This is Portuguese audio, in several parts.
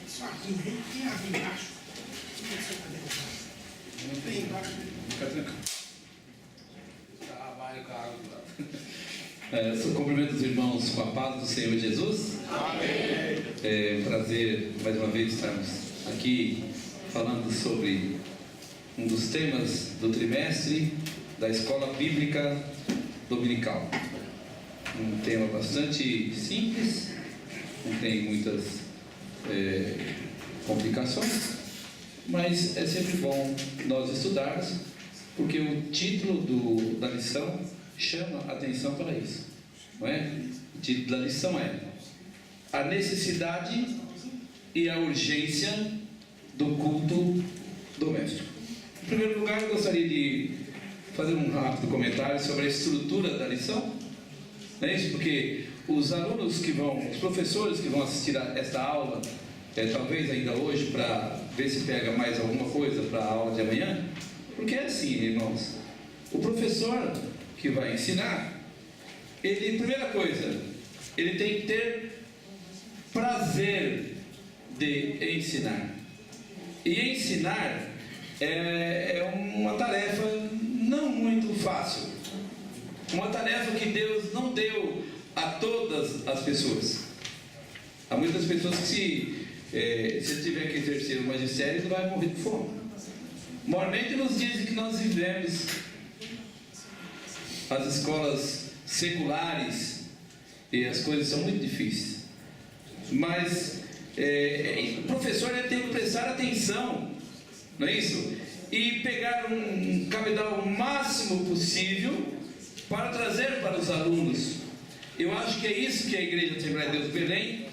Isso aqui, né? Tem aqui embaixo. Não tem embaixo. Fica tranquilo. Trabalho com a água do lado. Sou cumprimento os irmãos com a paz do Senhor Jesus. Amém. É um prazer mais uma vez estarmos aqui falando sobre um dos temas do trimestre da Escola Bíblica Dominical. Um tema bastante simples, não tem muitas complicações, mas é sempre bom nós estudarmos, porque o título da lição chama a atenção para isso, não é? O título da lição é a necessidade e a urgência do culto doméstico. Em primeiro lugar, eu gostaria de fazer um rápido comentário sobre a estrutura da lição. Não é isso? Porque os alunos os professores que vão assistir a esta aula, talvez ainda hoje, para ver se pega mais alguma coisa para a aula de amanhã, porque é assim, irmãos, o professor que vai ensinar, primeira coisa, ele tem que ter prazer de ensinar. E ensinar é uma tarefa não muito fácil, uma tarefa que Deus não deu a todas as pessoas. Há muitas pessoas que se tiver que exercer o magistério, não vai morrer de fome. Mormente nos dias em que nós vivemos, as escolas seculares e as coisas são muito difíceis, mas o professor tem que prestar atenção, não é isso? E pegar um cabedal o máximo possível para trazer para os alunos. Eu acho que é isso que a Igreja Assembleia de Deus Belém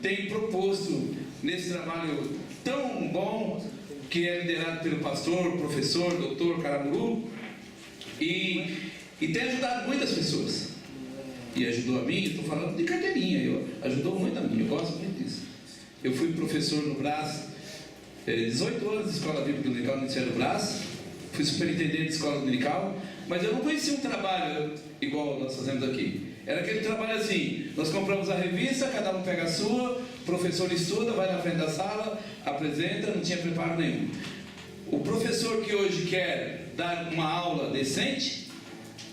tem proposto nesse trabalho tão bom que é liderado pelo pastor, professor, doutor Caramuru, e tem ajudado muitas pessoas. E ajudou a mim, estou falando de carteirinha, ajudou muito a mim, eu gosto muito disso. Eu fui professor no Brás, 18 anos de Escola Bíblica Dominical no Ministério do Brás, fui superintendente de escola dominical, mas eu não conhecia um trabalho igual nós fazemos aqui. Era aquele trabalho assim, nós compramos a revista, cada um pega a sua, o professor estuda, vai na frente da sala, apresenta, não tinha preparo nenhum. O professor que hoje quer dar uma aula decente,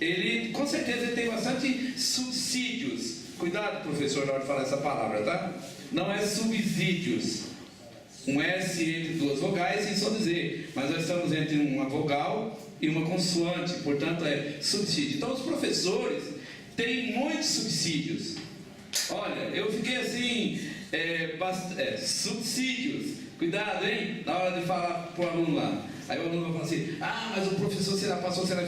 ele com certeza tem bastante subsídios. Cuidado, professor, na hora de falar essa palavra, tá? Não é subsídios. Um S entre duas vogais, sem só dizer, mas nós estamos entre uma vogal e uma consoante, portanto é subsídio. Então os professores têm muitos subsídios. Olha, eu fiquei assim, subsídios, cuidado, hein, na hora de falar para o aluno lá. Aí o aluno vai falar assim, mas o professor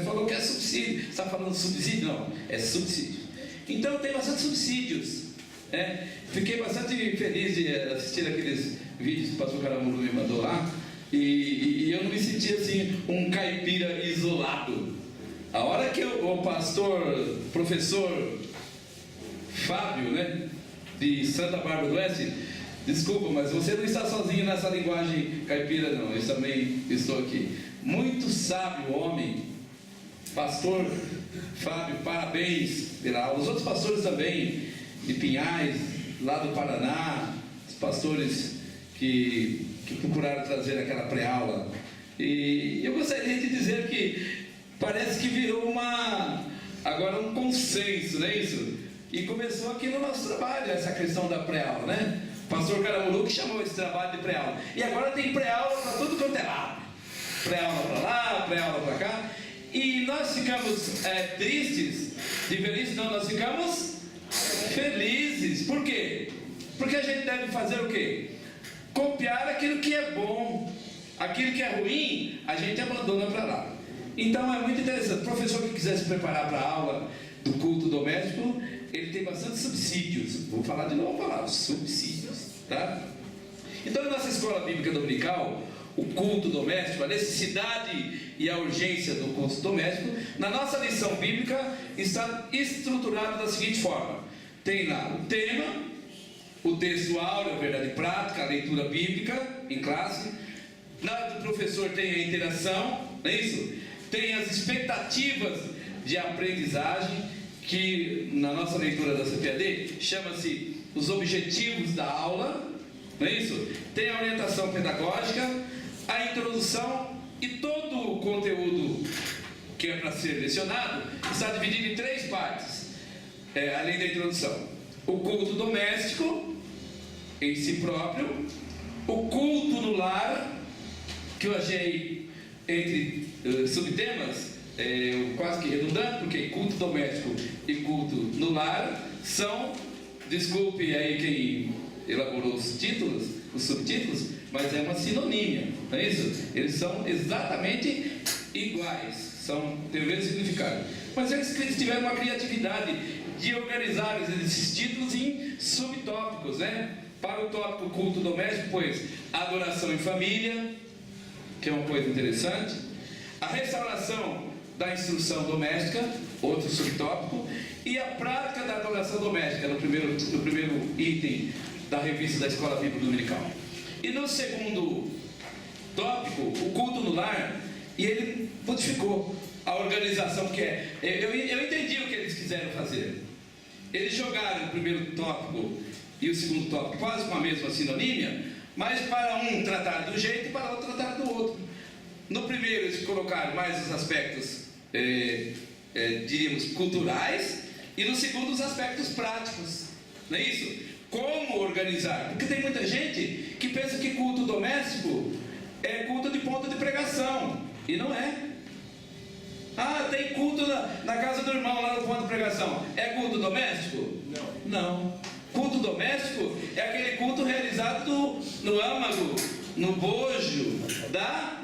falou que é subsídio. Você está falando subsídio? Não, é subsídio. Então tem bastante subsídios. Fiquei bastante feliz de assistir aqueles vídeos que o pastor Caramuru me mandou lá, e eu não me senti assim um caipira isolado. A hora que o professor Fábio, de Santa Bárbara do Oeste, desculpa, mas você não está sozinho nessa linguagem caipira não, eu também estou aqui. Muito sábio homem, pastor Fábio, parabéns pela aula. Os outros pastores também, de Pinhais, lá do Paraná, os pastores que procuraram trazer aquela pré-aula. E eu gostaria de dizer que parece que virou agora um consenso, não é isso? E começou aqui no nosso trabalho, essa questão da pré-aula, né? O pastor Caramuru que chamou esse trabalho de pré-aula. E agora tem pré-aula para tudo quanto é lado. Pré-aula para lá, pré-aula para cá. E nós ficamos tristes de ver isso? Não, nós ficamos felizes. Por quê? Porque a gente deve fazer o quê? Copiar aquilo que é bom. Aquilo que é ruim, a gente abandona para lá. Então é muito interessante. O professor que quiser se preparar para a aula do culto doméstico, ele tem bastante subsídios. Vou falar de novo a palavra, subsídios, tá? Então, na nossa escola bíblica dominical, o culto doméstico, a necessidade e a urgência do culto doméstico, na nossa lição bíblica está estruturado da seguinte forma: tem lá o tema, o texto áureo, a verdade prática, a leitura bíblica em classe. Na hora do professor tem a interação, não é isso? Tem as expectativas de aprendizagem, que na nossa leitura da CPAD chama-se os objetivos da aula, não é isso? Tem a orientação pedagógica, a introdução e todo o conteúdo que é para ser lecionado está dividido em 3 partes, além da introdução: o culto doméstico em si próprio, o culto no lar, que eu achei entre subtemas quase que redundante, porque culto doméstico e culto no lar são, desculpe aí quem elaborou os títulos, os subtítulos, mas é uma sinonímia, não é isso? Eles são exatamente iguais, têm o mesmo significado, mas eles tiveram uma criatividade de organizar esses títulos em subtópicos, né? Para o tópico culto doméstico, pois adoração em família, que é uma coisa interessante, a restauração da instrução doméstica, outro subtópico, e a prática da adoração doméstica, no primeiro item da revista da Escola Bíblica Dominical. E no segundo tópico, o culto no lar, e ele modificou a organização que é. Eu entendi o que eles quiseram fazer. Eles jogaram o primeiro tópico e o segundo tópico quase com a mesma sinonímia, mas para um tratar de um jeito e para o outro tratar do outro. No primeiro eles colocaram mais os aspectos, diríamos, culturais, e no segundo os aspectos práticos, não é isso? Como organizar? Porque tem muita gente que pensa que culto doméstico é culto de ponto de pregação, e não é. Ah, tem culto na casa do irmão lá no ponto de pregação, é culto doméstico? Não. Culto doméstico é aquele culto realizado no âmago, no bojo da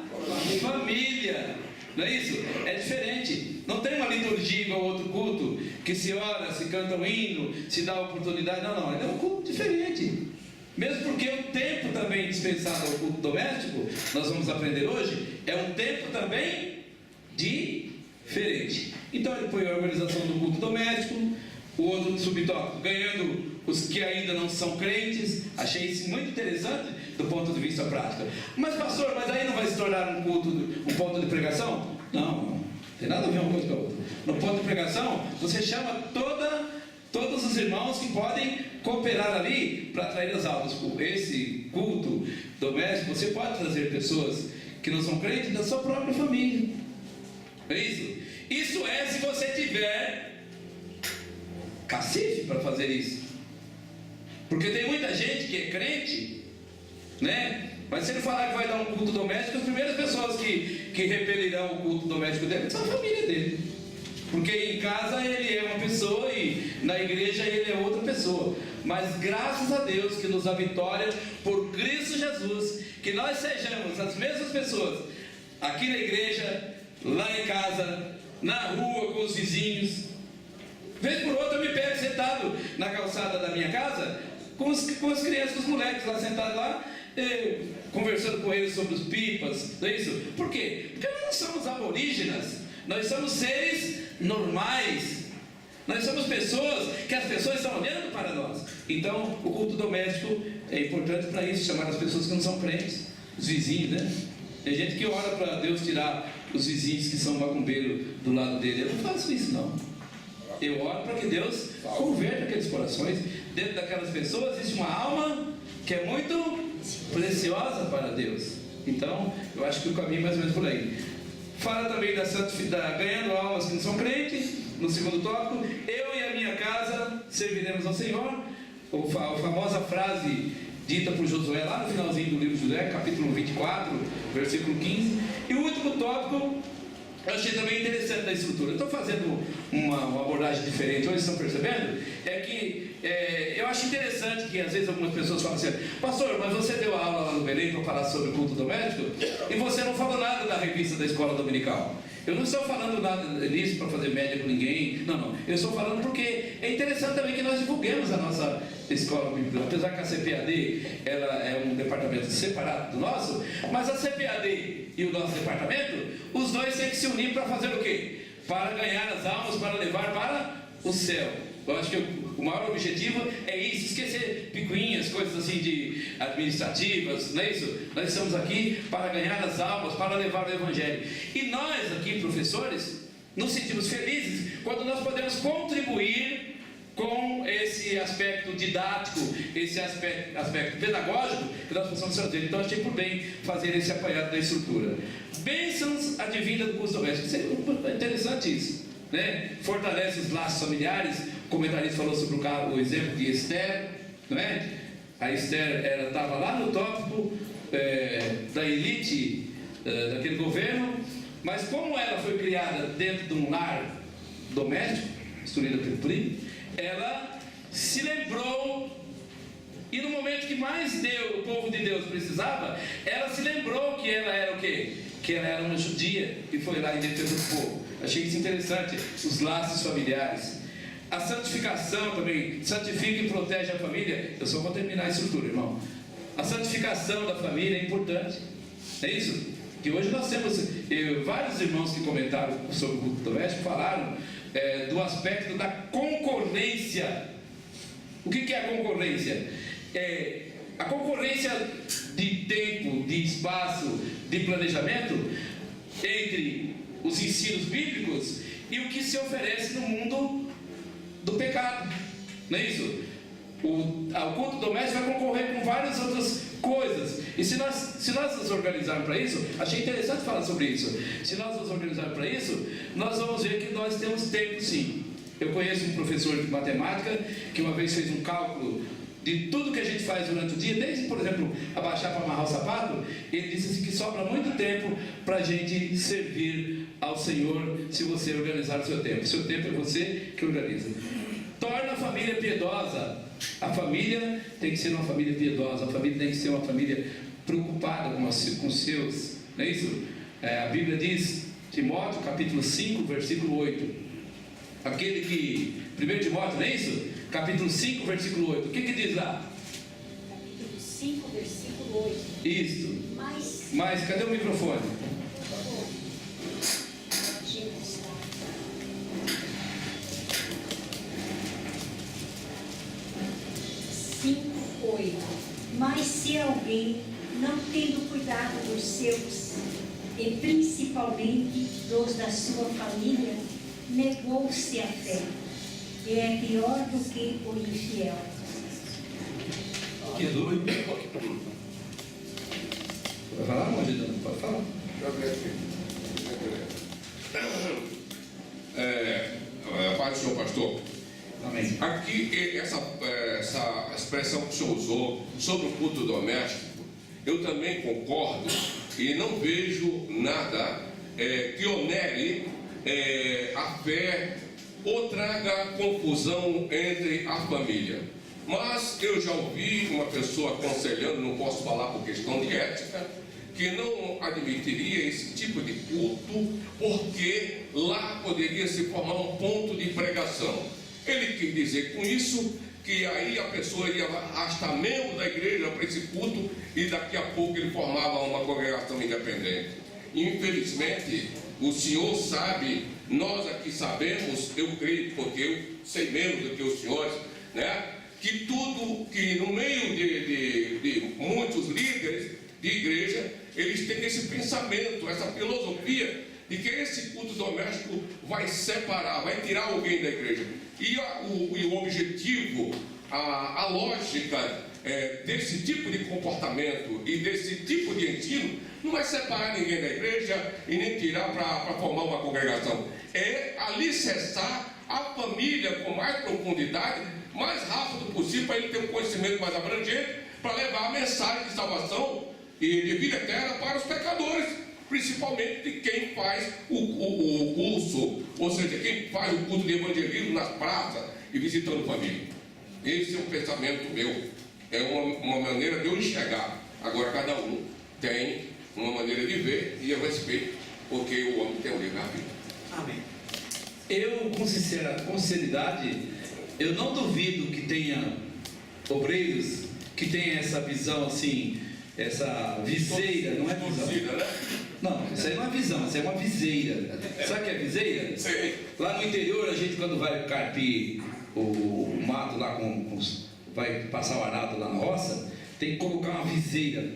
família, não é isso? É diferente. Não tem uma liturgia igual outro culto, que se ora, se canta um hino, se dá oportunidade. Não, é um culto diferente. Mesmo porque o tempo também dispensado ao culto doméstico, nós vamos aprender hoje, é um tempo também diferente. Então ele põe a organização do culto doméstico, o outro subtópico, ganhando os que ainda não são crentes. Achei isso muito interessante do ponto de vista prático. Mas pastor, aí não vai se tornar um culto, um ponto de pregação? Não tem nada a ver uma coisa com a outra. No ponto de pregação, você chama todos os irmãos que podem cooperar ali para atrair as almas. Esse culto doméstico, você pode trazer pessoas que não são crentes da sua própria família. É isso? Isso é se você tiver cacife para fazer isso. Porque tem muita gente que é crente, né? Mas se ele falar que vai dar um culto doméstico, as primeiras pessoas que repelirão o culto doméstico dele são a família dele. Porque em casa ele é uma pessoa e na igreja ele é outra pessoa. Mas graças a Deus que nos dá vitória por Cristo Jesus, que nós sejamos as mesmas pessoas aqui na igreja, lá em casa, na rua com os vizinhos. Vez por outra eu me pego sentado na calçada da minha casa com as crianças, com os moleques lá sentados lá, conversando com eles sobre os pipas, não é isso? Por quê? Porque nós não somos aborígenas, nós somos seres normais, nós somos pessoas que as pessoas estão olhando para nós. Então o culto doméstico é importante para isso, chamar as pessoas que não são crentes, os vizinhos, né? Tem gente que ora para Deus tirar os vizinhos que são macumbeiros do lado dele. Eu não faço isso não. Eu oro para que Deus converta aqueles corações. Dentro daquelas pessoas existe uma alma que é muito preciosa para Deus. Então eu acho que o caminho é mais ou menos por aí. Fala também da ganhando almas que não são crentes. No segundo tópico, eu e a minha casa serviremos ao Senhor. A famosa frase dita por Josué lá no finalzinho do livro de Josué, capítulo 24, versículo 15. E o último tópico eu achei também interessante da estrutura. Eu estou fazendo uma abordagem diferente hoje, estão percebendo? É que eu acho interessante que às vezes algumas pessoas falam assim: pastor, mas você deu aula lá no Belém para falar sobre culto doméstico e você não falou nada da revista da escola dominical. Eu não estou falando nada disso para fazer média com ninguém, não. Eu estou falando porque é interessante também que nós divulguemos a nossa escola bíblica. Apesar que a CPAD ela é um departamento separado do nosso, mas a CPAD e o nosso departamento, os dois têm que se unir para fazer o quê? Para ganhar as almas, para levar para o céu. Eu acho que o maior objetivo é isso, esquecer picuinhas, coisas assim de administrativas, não é isso? Nós estamos aqui para ganhar as almas, para levar o Evangelho. E nós aqui, professores, nos sentimos felizes quando nós podemos contribuir com esse aspecto didático, esse aspecto pedagógico que nós possamos fazer. Então achei por bem fazer esse apanhado da estrutura. Bênçãos advindas do culto doméstico. É interessante isso, né? Fortalece os laços familiares. O comentarista falou sobre o exemplo de Esther, não é? A Esther estava lá no tópico da elite daquele governo, mas como ela foi criada dentro de um lar doméstico, instruída pelo primo, ela se lembrou, e no momento que mais o povo de Deus precisava, ela se lembrou que ela era o quê? Que ela era uma judia e foi lá em defesa do povo. Achei isso interessante, os laços familiares. A santificação também, santifica e protege a família. Eu só vou terminar a estrutura, irmão. A santificação da família é importante, é isso? Que hoje nós temos vários irmãos que comentaram sobre o culto doméstico, falaram do aspecto da concorrência. O que é a concorrência? A concorrência de tempo, de espaço, de planejamento entre os ensinos bíblicos e o que se oferece no mundo do pecado, não é isso? O culto doméstico vai concorrer com várias outras coisas, e se nós nos organizarmos para isso, achei interessante falar sobre isso. Se nós nos organizarmos para isso, nós vamos ver que nós temos tempo sim. Eu conheço um professor de matemática que uma vez fez um cálculo de tudo que a gente faz durante o dia, desde, por exemplo, abaixar para amarrar o sapato. Ele disse assim que sobra muito tempo para a gente servir ao Senhor se você organizar o seu tempo. O seu tempo é você que organiza. Torna a família piedosa. A família tem que ser uma família piedosa, a família tem que ser uma família preocupada com os seus, não é isso? A Bíblia diz, Timóteo capítulo 5, versículo 8, aquele que, 1 Timóteo, não é isso? Capítulo 5, versículo 8, o que diz lá? Capítulo 5, versículo 8. Isso. Mas cadê o microfone? 5:8. Mas se alguém, não tendo cuidado dos seus, e principalmente dos da sua família, negou-se a fé, e é pior do que o infiel. Que doido. Vai falar, Mangidão? Pode falar. Paz do Senhor, pastor. Amém. Aqui, essa expressão que o senhor usou sobre o culto doméstico, eu também concordo e não vejo nada que onere a fé ou traga confusão entre a família. Mas eu já ouvi uma pessoa aconselhando, não posso falar por questão de ética, que não admitiria esse tipo de culto porque lá poderia se formar um ponto de pregação. Ele quis dizer com isso que aí a pessoa ia arrastar membro da igreja para esse culto e daqui a pouco ele formava uma congregação independente. Infelizmente, o senhor sabe, nós aqui sabemos, eu creio, porque eu sei menos do que os senhores, né? Que tudo, que no meio de muitos líderes de igreja, eles têm esse pensamento, essa filosofia de que esse culto doméstico vai separar, vai tirar alguém da igreja. E o objetivo, a lógica desse tipo de comportamento e desse tipo de ensino não é separar ninguém da igreja e nem tirar para formar uma congregação. É alicerçar a família com mais profundidade, mais rápido possível, para ele ter um conhecimento mais abrangente, para levar a mensagem de salvação e de vida eterna para os pecadores, principalmente de quem faz o curso, ou seja, quem faz o culto de evangelismo nas praças e visitando família. Esse é um pensamento meu, é uma maneira de eu enxergar. Agora cada um tem uma maneira de ver e eu respeito, porque o homem tem o livre-arbítrio. Amém. Eu, com sinceridade, eu não duvido que tenha obreiros que tenham essa visão assim, essa viseira, não é visão? Não, isso aí não é visão, isso aí é uma viseira. Sabe o que é viseira? Sim. Lá no interior, a gente quando vai carpir o mato lá, vai passar o arado lá na roça, tem que colocar uma viseira,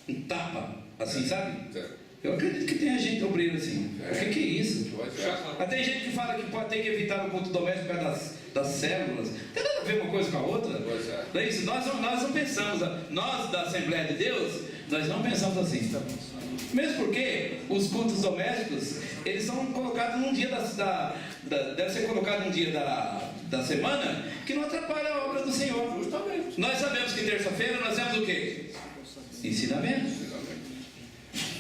um tapa, assim, sabe? Certo. Eu acredito que tem gente obreira assim. O que é isso? Vai ser. Mas tem gente que fala que pode ter que evitar o culto doméstico por causa das células. Não tem nada a ver uma coisa com a outra. Pois é. Não é isso? Nós não pensamos, nós da Assembleia de Deus, nós não pensamos assim. Mesmo porque os cultos domésticos, eles são colocados num dia deve ser colocado num dia da semana que não atrapalha a obra do Senhor. Justamente. Nós sabemos que terça-feira nós temos o quê? Ensinamento.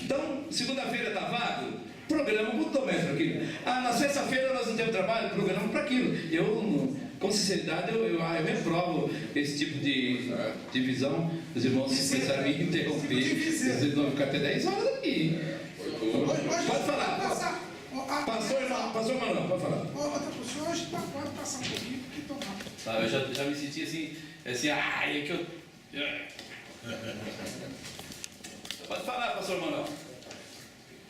Então, segunda-feira está vago, programa o culto doméstico aquilo. Na sexta-feira nós não temos trabalho, programa para aquilo. Eu, com sinceridade, eu reprovo esse tipo de divisão. Os irmãos começaram a me interromper. Eles vão ficar até 10 horas aqui. Pode falar. Pastor Manuel, pode falar. Outra pessoa, hoje pode passar um pouquinho, porque estou rápido. Eu já me senti assim, é que eu... Pode falar, pastor Manuel.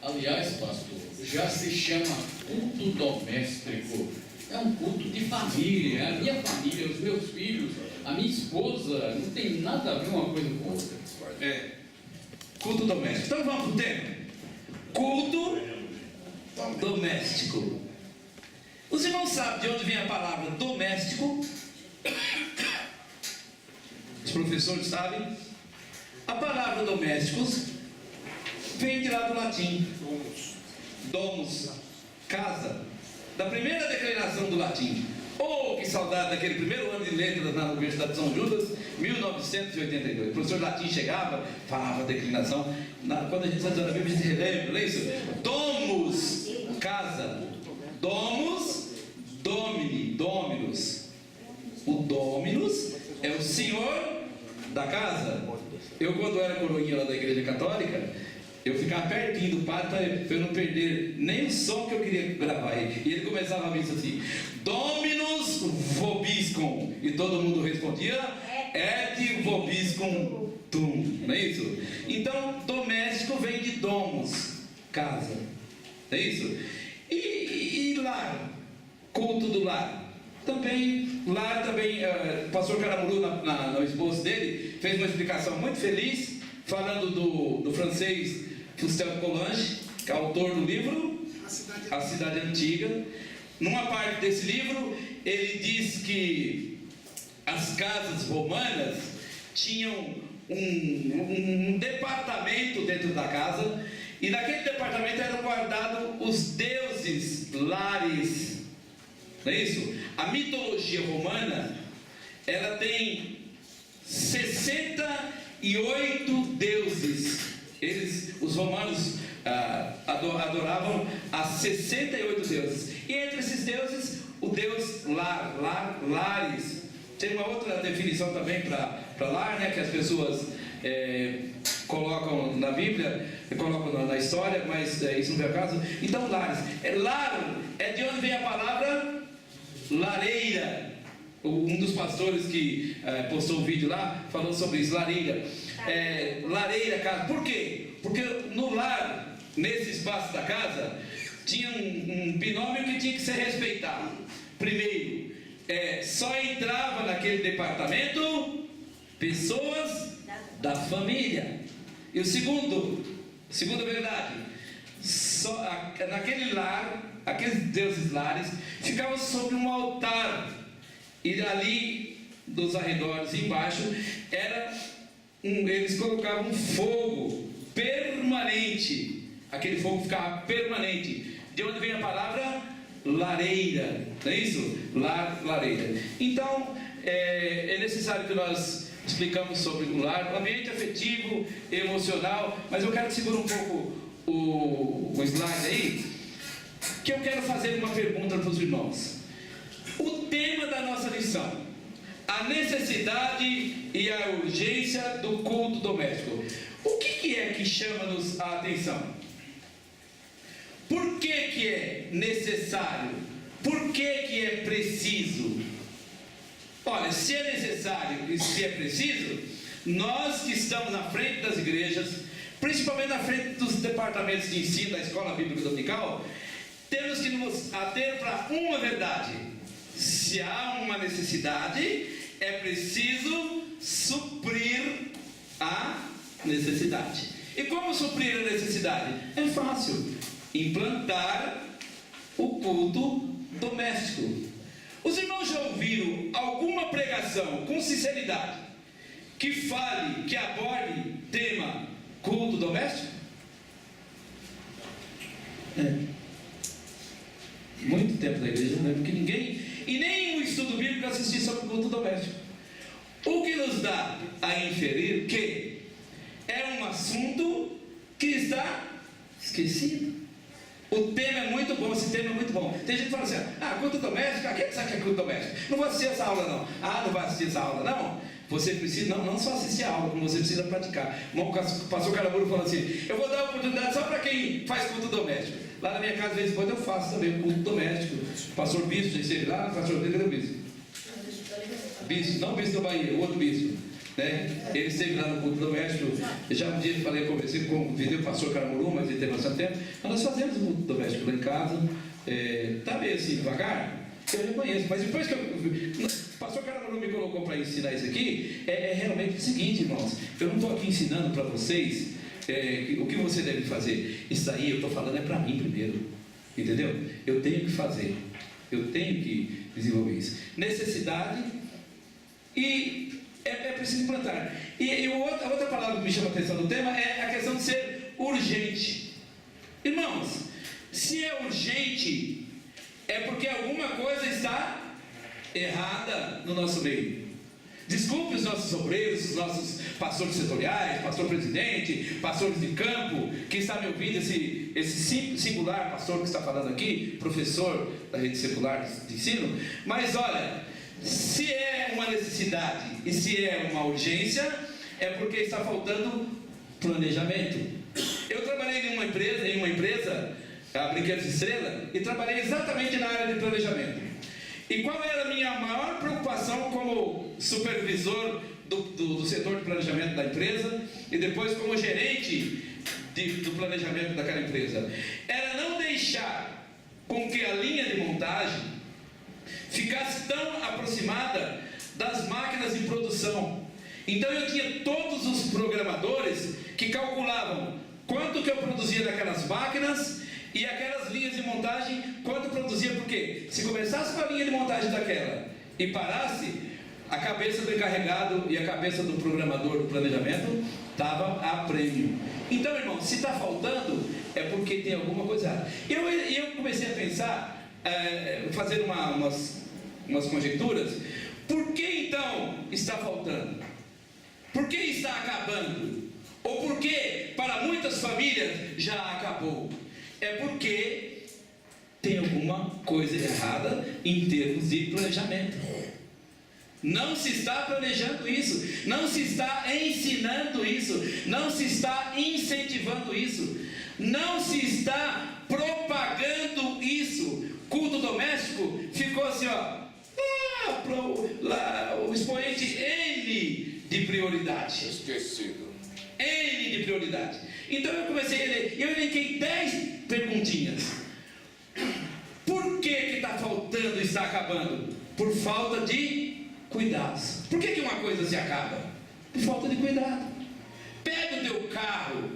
Aliás, pastor, já se chama culto doméstico. É um culto de família. A minha família, os meus filhos, a minha esposa, não tem nada a ver uma coisa com outra. Culto doméstico. Então vamos para o tema. Culto doméstico. Os irmãos sabem de onde vem a palavra doméstico? Os professores sabem? A palavra domésticos vem de lá do latim. Domus, casa. Da primeira declinação do latim. Oh, que saudade daquele primeiro ano de letras na Universidade de São Judas, 1982. O professor de latim chegava, falava a declinação. Quando a gente está estudando a Bíblia, a gente relembra, não é isso? Domus, casa. Domus, domini, dominus. O dominus é o senhor da casa. Eu, quando era coroinha lá da igreja católica, eu ficava pertinho do padre para eu não perder nem o som que eu queria gravar. E ele começava a missa assim: Dominus vobiscum. E todo mundo respondia: Et vobiscum tum. Não é isso? Então, doméstico vem de domus, casa. Não é isso? E lar, culto do lar. Também, lar também, o pastor Caramuru, no esboço dele, fez uma explicação muito feliz, falando do francês Fustel Coulanges, que é autor do livro A Cidade Antiga. Numa parte desse livro, ele diz que as casas romanas tinham um departamento dentro da casa, e naquele departamento eram guardados os deuses lares. Não é isso? A mitologia romana, ela tem 68 deuses. Os romanos adoravam a 68 deuses. E entre esses deuses, o deus lares. Tem uma outra definição também para lar, né, que as pessoas colocam na Bíblia, colocam na história, mas isso não é o caso. Então, lares. Lar é de onde vem a palavra lareira. Um dos pastores que postou um vídeo lá falou sobre isso, lareira. Lareira, casa. Por quê? Porque no lar, nesse espaço da casa, tinha um binômio que tinha que ser respeitado. Primeiro, só entrava naquele departamento pessoas da família. E o segunda verdade, naquele lar, aqueles deuses lares ficavam sobre um altar, e ali dos arredores embaixo eles colocavam um fogo permanente. Aquele fogo ficava permanente. De onde vem a palavra lareira, não é isso? Lareira. Então é necessário que nós explicamos sobre o lar, o ambiente afetivo, emocional. Mas eu quero que segure um pouco o slide aí, que eu quero fazer uma pergunta para os irmãos. O tema da nossa lição: a necessidade e a urgência do culto doméstico. O que é que chama-nos a atenção? Por que é necessário? Por que é preciso? Olha, se é necessário e se é preciso, nós que estamos na frente das igrejas, principalmente na frente dos departamentos de ensino da Escola Bíblica Dominical, temos que nos ater para uma verdade: se há uma necessidade, é preciso suprir a necessidade. E como suprir a necessidade? É fácil: implantar o culto doméstico. Os irmãos já ouviram alguma pregação com sinceridade que fale, que aborde tema culto doméstico? Muito tempo da igreja, não lembro que ninguém, e nem o estudo bíblico assistiu sobre culto doméstico. O que nos dá a inferir que é um assunto que está esquecido. O tema é muito bom, esse tema é muito bom. Tem gente que fala assim, culto doméstico, quem sabe que é culto doméstico? Não vou assistir essa aula não. Não vai assistir essa aula não? Você precisa, não só assistir a aula, como você precisa praticar. O pastor Caramuru falou assim, eu vou dar oportunidade só para quem faz culto doméstico. Lá na minha casa, de vez em quando, eu faço também culto doméstico. O pastor Bispo, já esteve lá, o pastor Bispo. Bispo, não o Bispo da Bahia, o outro Bispo. Né? Ele esteve lá no culto doméstico. Já um dia eu conversei com o pastor Caramuru, mas ele teve bastante tempo. Mas nós fazemos o culto doméstico lá em casa. Está meio assim, devagar. Eu reconheço, mas depois que o pastor Caramuru me colocou para ensinar isso aqui, é realmente o seguinte, irmãos. Eu não estou aqui ensinando para vocês o que você deve fazer. Isso aí eu estou falando é para mim primeiro. Entendeu? Eu tenho que fazer. Eu tenho que desenvolver isso. Necessidade e é preciso plantar. E a outra palavra que me chama a atenção do tema é a questão de ser urgente. Irmãos, se é urgente, é porque alguma coisa está errada no nosso meio. Desculpe os nossos obreiros, os nossos pastores setoriais, pastor presidente, pastores de campo, que está me ouvindo, esse singular pastor que está falando aqui, professor da rede secular de ensino. Mas olha, se é uma necessidade e se é uma urgência, é porque está faltando planejamento. Eu trabalhei em uma empresa, a Brinquedos Estrela, e trabalhei exatamente na área de planejamento. E qual era a minha maior preocupação como supervisor do setor de planejamento da empresa e depois como gerente do planejamento daquela empresa? Era não deixar com que a linha de montagem ficasse tão aproximada das máquinas de produção. Então eu tinha todos os programadores que calculavam quanto que eu produzia daquelas máquinas e aquelas linhas de montagem, quanto produzia, porque se começasse com a linha de montagem daquela e parasse, a cabeça do encarregado e a cabeça do programador do planejamento estava a prêmio. Então, irmão, se está faltando, é porque tem alguma coisa errada. Eu comecei a pensar, fazer umas conjecturas. Por que então está faltando? Por que está acabando? Ou por que para muitas famílias já acabou? É porque tem alguma coisa errada em termos de planejamento. Não se está planejando isso, não se está ensinando isso, não se está incentivando isso, não se está propagando isso. Culto doméstico ficou assim, o expoente N de prioridade. Esquecido. N de prioridade. Então eu comecei a ler, eu elenquei 10 perguntinhas. Por que está faltando e está acabando? Por falta de cuidados. Por que uma coisa se acaba? Por falta de cuidado. Pega o teu carro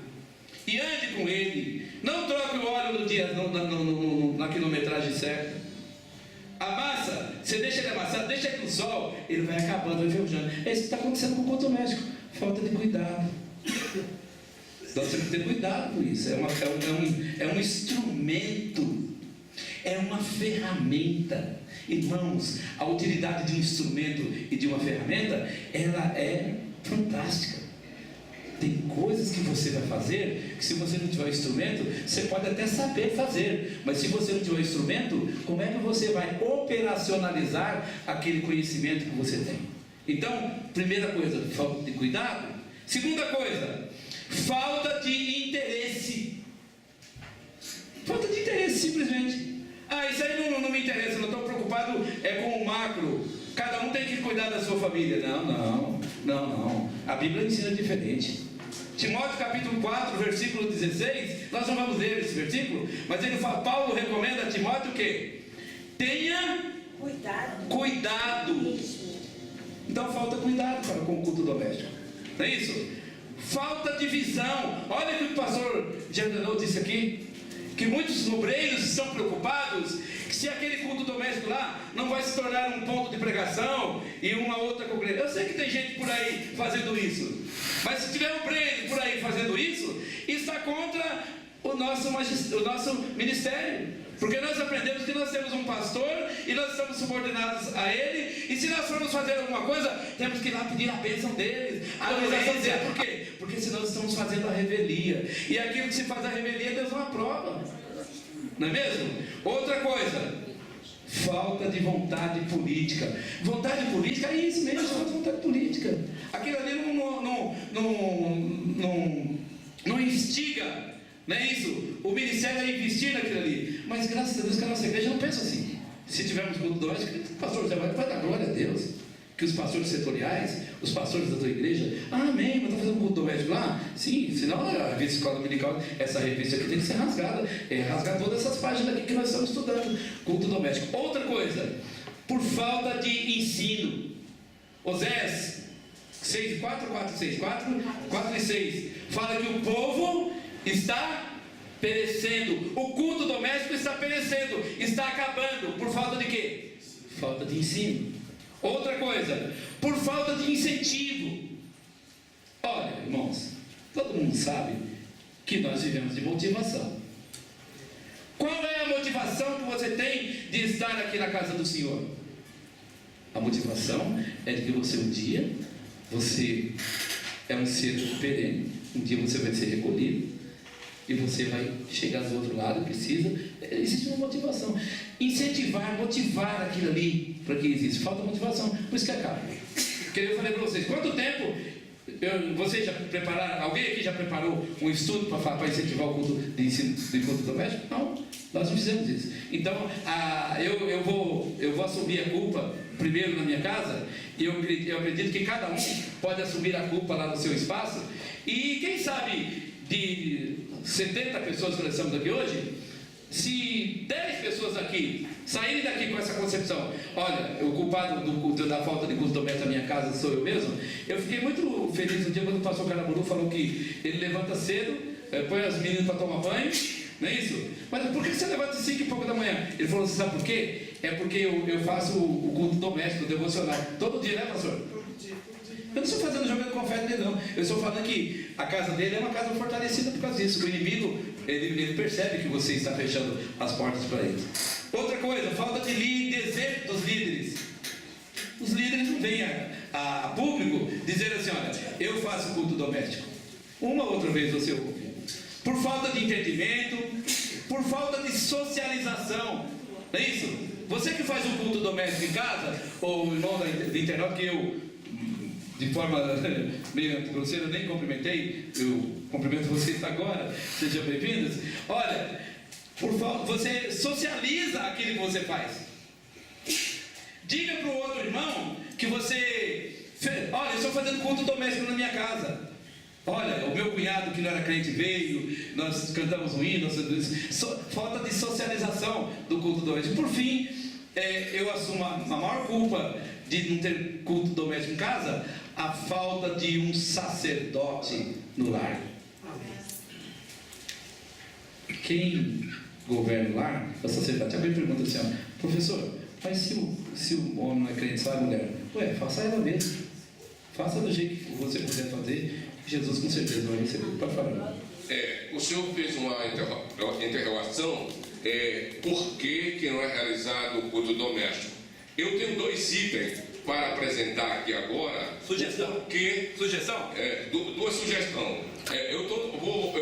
e ande com ele. Não troque o óleo no dia, na quilometragem certa. A massa, você deixa ele amassado, deixa ele no sol, ele vai acabando, vai enferrujando. É isso que está acontecendo com o culto doméstico. Falta de cuidado. Nós temos que ter cuidado com isso. É um instrumento, é uma ferramenta. Irmãos, a utilidade de um instrumento e de uma ferramenta, ela é fantástica. Tem coisas que você vai fazer que, se você não tiver instrumento, você pode até saber fazer, mas se você não tiver instrumento, como é que você vai operacionalizar aquele conhecimento que você tem? Então, primeira coisa, falta de cuidado. Segunda coisa, falta de interesse. Falta de interesse, simplesmente. Isso aí não me interessa, não estou preocupado com o macro. Cada um tem que cuidar da sua família. Não. A Bíblia ensina diferente. Timóteo capítulo 4, versículo 16, nós não vamos ler esse versículo, mas Paulo recomenda a Timóteo o quê? Tenha cuidado. Então falta cuidado com o culto doméstico. Não é isso? Falta de visão. Olha o que o pastor Gerardo disse aqui, que muitos obreiros estão preocupados se aquele culto doméstico lá não vai se tornar um ponto de pregação e uma outra congregação. Eu sei que tem gente por aí fazendo isso, mas se tiver um Breno por aí fazendo isso, está contra o nosso ministério. Porque nós aprendemos que nós temos um pastor e nós estamos subordinados a ele, e se nós formos fazer alguma coisa, temos que ir lá pedir a bênção dele, a autorização dele. Por quê? Porque senão estamos fazendo a revelia, e aquilo que se faz a revelia, Deus não aprova, não é mesmo? Outra coisa, falta de vontade política. Vontade política é isso mesmo, falta de vontade política. Aquilo ali não instiga. Não é isso? O ministério é investir naquilo ali. Mas graças a Deus que a nossa igreja não pensa assim. Se tivermos culto doméstico, o pastor José vai dar glória a Deus. Que os pastores setoriais, os pastores da tua igreja, amém, mas está fazendo culto doméstico lá? Sim, senão a revista Escola Dominical, essa revista aqui tem que ser rasgada. rasgar todas essas páginas aqui que nós estamos estudando. Culto doméstico. Outra coisa, por falta de ensino. Oséias 6, 4 e 6, fala que o povo está perecendo, o culto doméstico está perecendo, está acabando, por falta de quê? Falta de ensino. Outra coisa, por falta de incentivo. Olha, irmãos, todo mundo sabe que nós vivemos de motivação. Qual é a motivação que você tem de estar aqui na casa do Senhor? A motivação é de que você você é um ser perene, um dia você vai ser recolhido, e você vai chegar do outro lado, existe uma motivação. Incentivar, motivar aquilo ali, para que exista. Falta motivação, por isso que acaba. Porque eu falei para vocês, quanto tempo vocês já prepararam, alguém aqui já preparou um estudo para incentivar o culto de ensino de culto doméstico? Não, nós não fizemos isso. Então, eu vou assumir a culpa primeiro na minha casa, e eu acredito que cada um pode assumir a culpa lá no seu espaço, e quem sabe de 70 pessoas que nós estamos aqui hoje, se 10 pessoas aqui saírem daqui com essa concepção, olha, o culpado da falta de culto doméstico na minha casa sou eu mesmo, eu fiquei muito feliz um dia quando o pastor Caraburu falou que ele levanta cedo, põe as meninas para tomar banho, não é isso? Mas por que você levanta 5 e pouco da manhã? Ele falou, você sabe por quê? É porque eu faço o culto doméstico, o devocional, todo dia, né, pastor? Eu não estou fazendo jogando confete dele, não. Eu estou falando que a casa dele é uma casa fortalecida por causa disso. O inimigo, ele percebe que você está fechando as portas para ele. Outra coisa, falta de desejo dos líderes. Os líderes não vêm a público dizer assim, olha, eu faço culto doméstico. Uma outra vez você ouve. Por falta de entendimento, por falta de socialização. Não é isso? Você que faz um culto doméstico em casa, ou o irmão da internet, que eu, de forma meio grosseira, nem cumprimentei, eu cumprimento vocês agora, sejam bem-vindos. Olha, você socializa aquilo que você faz. Diga para o outro irmão que olha, eu estou fazendo culto doméstico na minha casa. Olha, o meu cunhado que não era crente veio, nós cantamos um hino, falta de socialização do culto doméstico. Por fim, eu assumo a maior culpa de não ter culto doméstico em casa, a falta de um sacerdote no lar. Quem governa o lar é o sacerdote. Alguém pergunta assim, ó, professor, mas se o homem não é crente, só a mulher? Ué, faça ela mesmo. Faça do jeito que você puder fazer. Jesus com certeza vai receber. Pode falar. O senhor fez uma interrogação, por que não é realizado o culto doméstico? Eu tenho 2 itens para apresentar aqui agora. Sugestão? Sugestão? Duas sugestões. Eu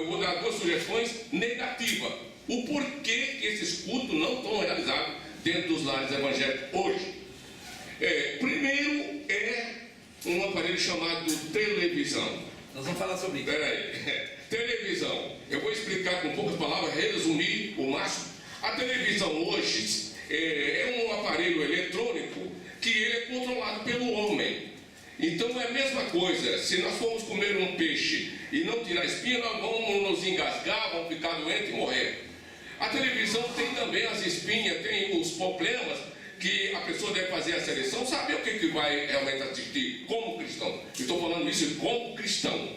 vou dar 2 sugestões negativas. O porquê que esses cultos não estão realizados dentro dos lares evangélicos hoje. Primeiro um aparelho chamado televisão. Nós vamos falar sobre isso. Televisão. Eu vou explicar com poucas palavras, resumir o máximo. A televisão hoje é um aparelho eletrônico que ele é controlado pelo homem. Então é a mesma coisa. Se nós formos comer um peixe e não tirar a espinha, nós vamos nos engasgar, vamos ficar doentes e morrer. A televisão tem também as espinhas, tem os problemas que a pessoa deve fazer a seleção, saber o que vai realmente assistir como cristão. Estou falando isso como cristão.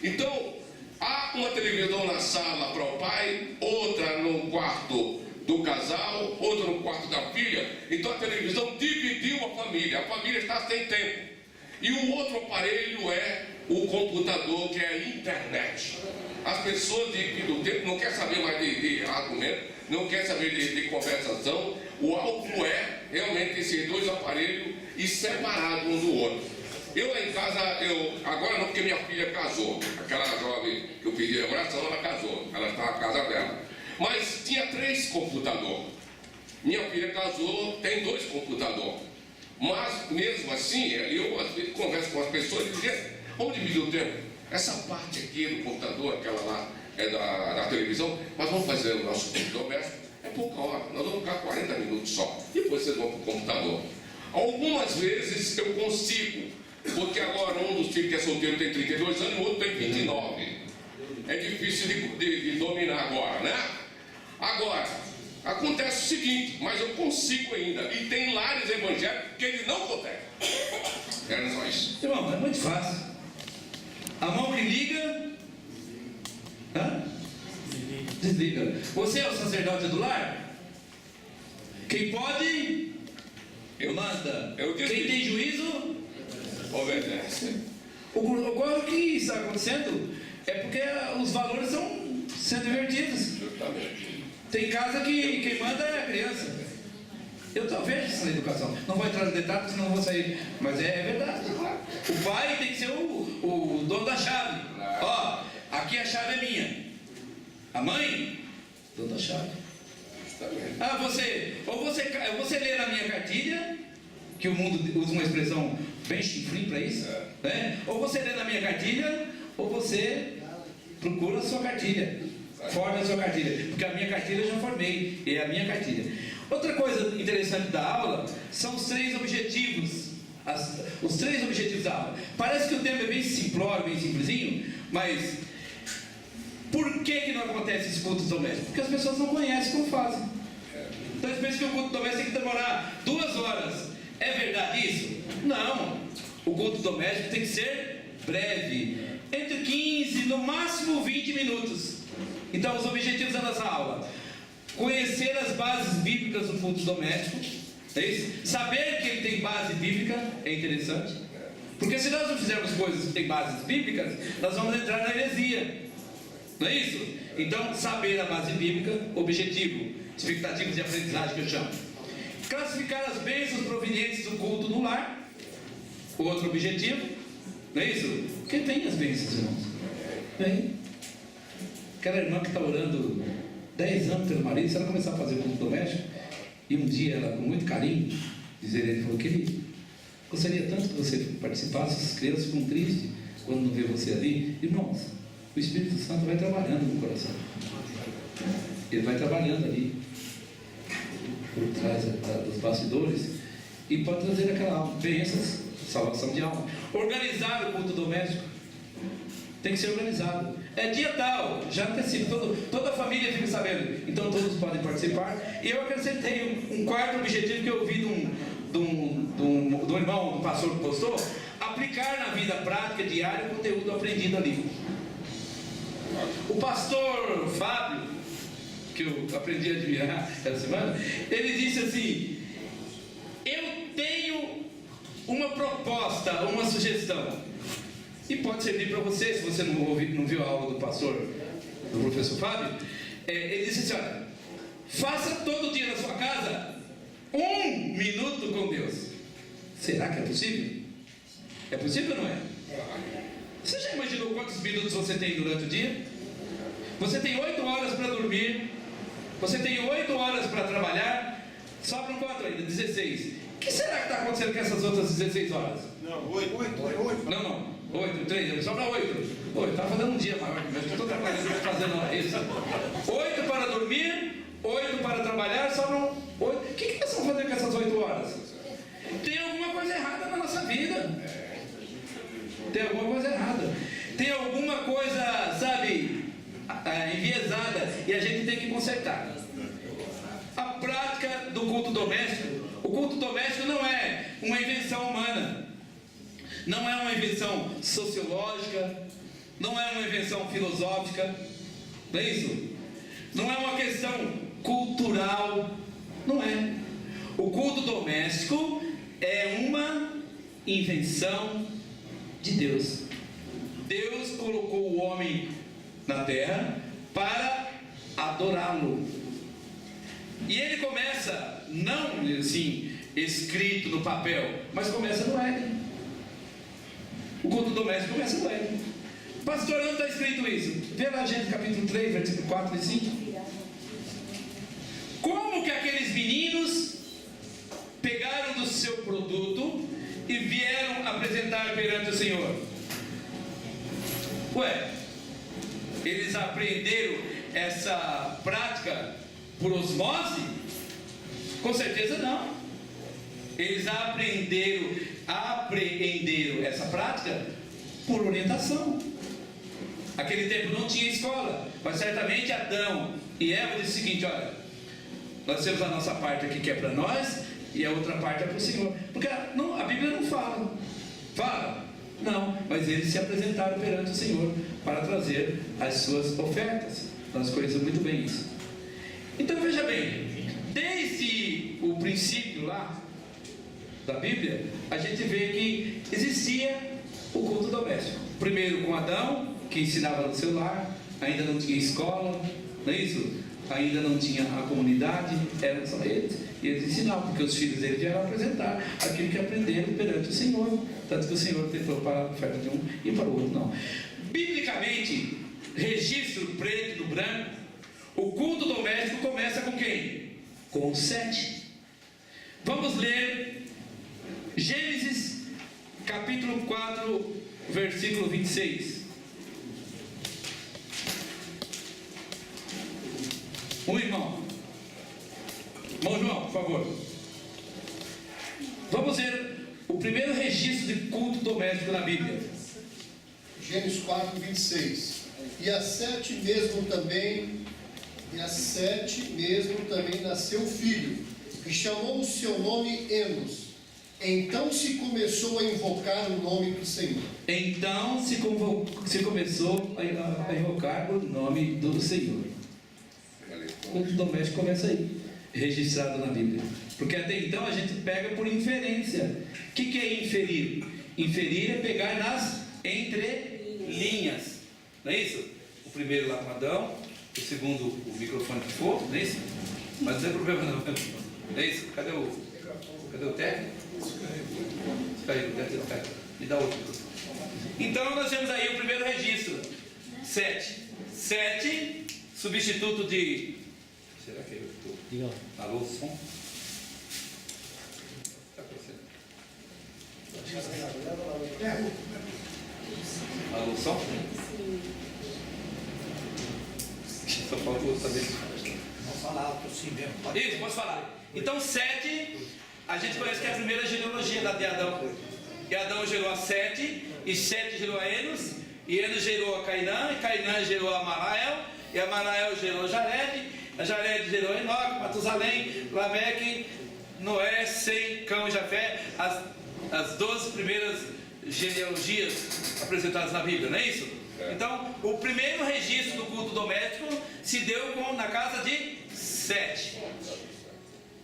Então, há uma televisão na sala para o pai, outra no quarto do casal, outro no quarto da filha. Então a televisão dividiu a família está sem tempo. E o outro aparelho é o computador, que é a internet. As pessoas do tempo não querem saber mais de argumento, não querem saber de conversação. O alvo é realmente esses dois aparelhos e separados um do outro. Eu lá em casa, agora não, porque minha filha casou. Aquela jovem que eu pedi a oração, ela casou. Ela está na casa dela. Mas tinha 3 computadores. Minha filha casou, tem 2 computadores. Mas mesmo assim, eu às vezes converso com as pessoas e digo, gente, vamos dividir o tempo. Essa parte aqui do computador, aquela lá é da televisão, mas vamos fazer o nosso culto doméstico. É pouca hora, nós vamos ficar 40 minutos só. Depois vocês vão para o computador. Algumas vezes eu consigo, porque agora um dos filhos que é solteiro tem 32 anos e o outro tem 29. É difícil de dominar agora, né? Agora, acontece o seguinte, mas eu consigo ainda. E tem lares evangélicos que eles não conseguem. Era só isso. Irmão, é muito fácil. A mão que liga, desliga. Você é o sacerdote do lar? Quem pode, manda. Quem tem juízo, obedece. Agora o que está acontecendo é porque os valores estão sendo invertidos. Tem casa que quem manda é a criança. Eu vejo isso na educação. Não vou entrar no detalhe, senão não vou sair. Mas é verdade. O pai tem que ser o dono da chave. Ó, aqui a chave é minha. A mãe, dono da chave. Ah, você lê na minha cartilha, que o mundo usa uma expressão bem chifrinho para isso, né? Ou você lê na minha cartilha, ou você procura a sua cartilha, forma a sua cartilha, porque a minha cartilha eu já formei, é a minha cartilha. Outra coisa interessante da aula são os 3 objetivos, os 3 objetivos da aula. Parece que o tema é bem simplório, bem simplesinho, mas por que não acontece esse culto doméstico? Porque as pessoas não conhecem como fazem. Então eles pensam que o culto doméstico tem que demorar 2 horas. É verdade isso? Não. O culto doméstico tem que ser breve, entre 15, no máximo 20 minutos. Então os objetivos da nossa aula: conhecer as bases bíblicas do culto doméstico, é isso? Saber que ele tem base bíblica é interessante, porque se nós não fizermos coisas que têm bases bíblicas, nós vamos entrar na heresia, não é isso? Então, saber a base bíblica, objetivo, expectativas de aprendizagem que eu chamo. Classificar as bênçãos provenientes do culto no lar, outro objetivo, não é isso? Porque tem as bênçãos, irmãos. Tem. Aquela irmã que está orando 10 anos pelo marido, se ela começar a fazer culto doméstico, e um dia ela, com muito carinho, ele falou: querido, gostaria tanto que você participasse, as crianças ficam tristes quando não vê você ali. Irmãos, o Espírito Santo vai trabalhando no coração. Ele vai trabalhando ali, por trás dos bastidores, e pode trazer aquela alma, bênçãos, salvação de alma. Organizar o culto doméstico tem que ser organizado. É dia tal, já antecipa, toda a família fica sabendo, então todos podem participar. E eu acrescentei um 4º objetivo que eu ouvi do irmão, do pastor que postou: aplicar na vida prática diária o conteúdo aprendido ali. O pastor Fábio, que eu aprendi a admirar essa semana, ele disse assim: eu tenho uma proposta, uma sugestão, e pode servir para você, se você não viu a aula do pastor, do professor Fábio. Ele disse assim: olha, faça todo dia na sua casa 1 minuto com Deus. Será que é possível? É possível ou não é? Você já imaginou quantos minutos você tem durante o dia? Você tem 8 horas para dormir, você tem 8 horas para trabalhar, sobram 4 ainda, 16. O que será que está acontecendo com essas outras 16 horas? Não, 8. Não, 8, 3, sobra 8. Estava fazendo um dia maior, mas eu estou trabalhando, fazendo isso. 8 para dormir, 8 para trabalhar, sobram 8. O que nós vamos fazer com essas 8 horas? Tem alguma coisa errada na nossa vida. Tem alguma coisa errada. Tem alguma coisa, sabe, enviesada, e a gente tem que consertar. A prática do culto doméstico. O culto doméstico não é uma invenção humana, não é uma invenção sociológica, não é uma invenção filosófica, não é isso? Não é uma questão cultural. Não é. O culto doméstico é uma invenção de Deus. Deus colocou o homem na terra para adorá-lo. E ele começa, não assim, escrito no papel, mas começa no Éden. O culto doméstico começa no Éden. Pastor, onde está escrito isso? Vê lá, Gênesis capítulo 3, versículo 4 e 5. Como que aqueles meninos pegaram do seu produto e vieram apresentar perante o Senhor? Ué, eles aprenderam essa prática por osmose? Com certeza não. Eles apreenderam essa prática por orientação. Aquele tempo não tinha escola, mas certamente Adão e Eva disseram o seguinte: olha, nós temos a nossa parte aqui que é para nós e a outra parte é para o Senhor. Porque não, a Bíblia não fala. Fala? Não, mas eles se apresentaram perante o Senhor para trazer as suas ofertas. Nós conhecemos muito bem isso. Então veja bem, desde o princípio lá da Bíblia, a gente vê que existia o culto doméstico. Primeiro com Adão, que ensinava no seu lar, ainda não tinha escola, não é isso? Ainda não tinha a comunidade, eram só eles. E eles ensinavam, porque os filhos dele vieram apresentar aquilo que aprenderam perante o Senhor. Tanto que o Senhor tentou para a oferta de um e para o outro não. Biblicamente, registro preto no branco, o culto doméstico começa com quem? Com Sete. Vamos ler Gênesis capítulo 4, versículo 26. Um irmão. Irmão João, por favor. Vamos ver o primeiro registro de culto doméstico na Bíblia. Gênesis 4, 26. E a Sete mesmo também nasceu filho, e chamou o seu nome Enos. Então se começou a invocar o nome do Senhor. Então se começou a invocar o nome do Senhor. O culto doméstico começa aí, registrado na Bíblia. Porque até então a gente pega por inferência. O que é inferir? Inferir é pegar nas entrelinhas. Não é isso? O primeiro lá com Adão, o segundo o microfone que for, não é isso? Mas não tem problema não. Não é isso? Cadê o técnico? Me dá outro. Então nós temos aí o primeiro registro. Sete, substituto de... Será que eu estou? Alô, som? Alô, som? Só faltou saber. Vamos falar alto assim mesmo. Isso, posso falar. Então, Sete, a gente conhece que é a primeira genealogia lá de Adão. E Adão gerou a Sete, e Sete gerou a Enos, e Enos gerou a Cainã, e Cainã gerou a Marael, e a Marael gerou a Jared, a Jared gerou Enoque, Matusalém, Lameque, Noé, Sem, Cão e Jafé, as 12 primeiras genealogias apresentadas na Bíblia, não é isso? Então, o primeiro registro do culto doméstico se deu na casa de Sete.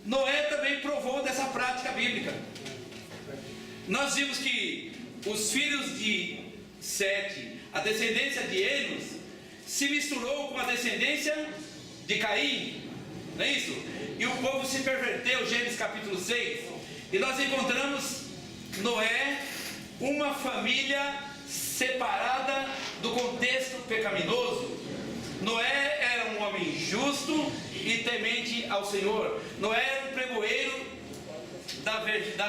Noé também provou dessa prática bíblica. Nós vimos que os filhos de Sete, a descendência de Enos, se misturou com a descendência de Caim, não é isso? E o povo se perverteu, Gênesis capítulo 6, e nós encontramos Noé, uma família separada do contexto pecaminoso. Noé era um homem justo e temente ao Senhor. Noé era um pregoeiro da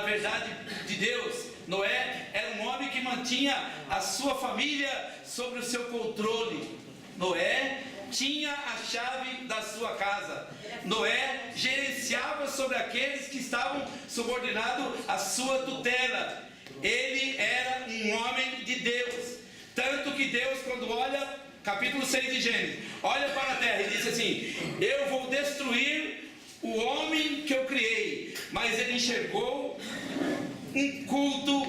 verdade de Deus. Noé era um homem que mantinha a sua família sob o seu controle. Noé tinha a chave da sua casa. Noé gerenciava sobre aqueles que estavam subordinados à sua tutela. Ele era um homem de Deus. Tanto que Deus, quando olha, capítulo 6 de Gênesis, olha para a terra e diz assim: eu vou destruir o homem que eu criei. Mas ele enxergou um culto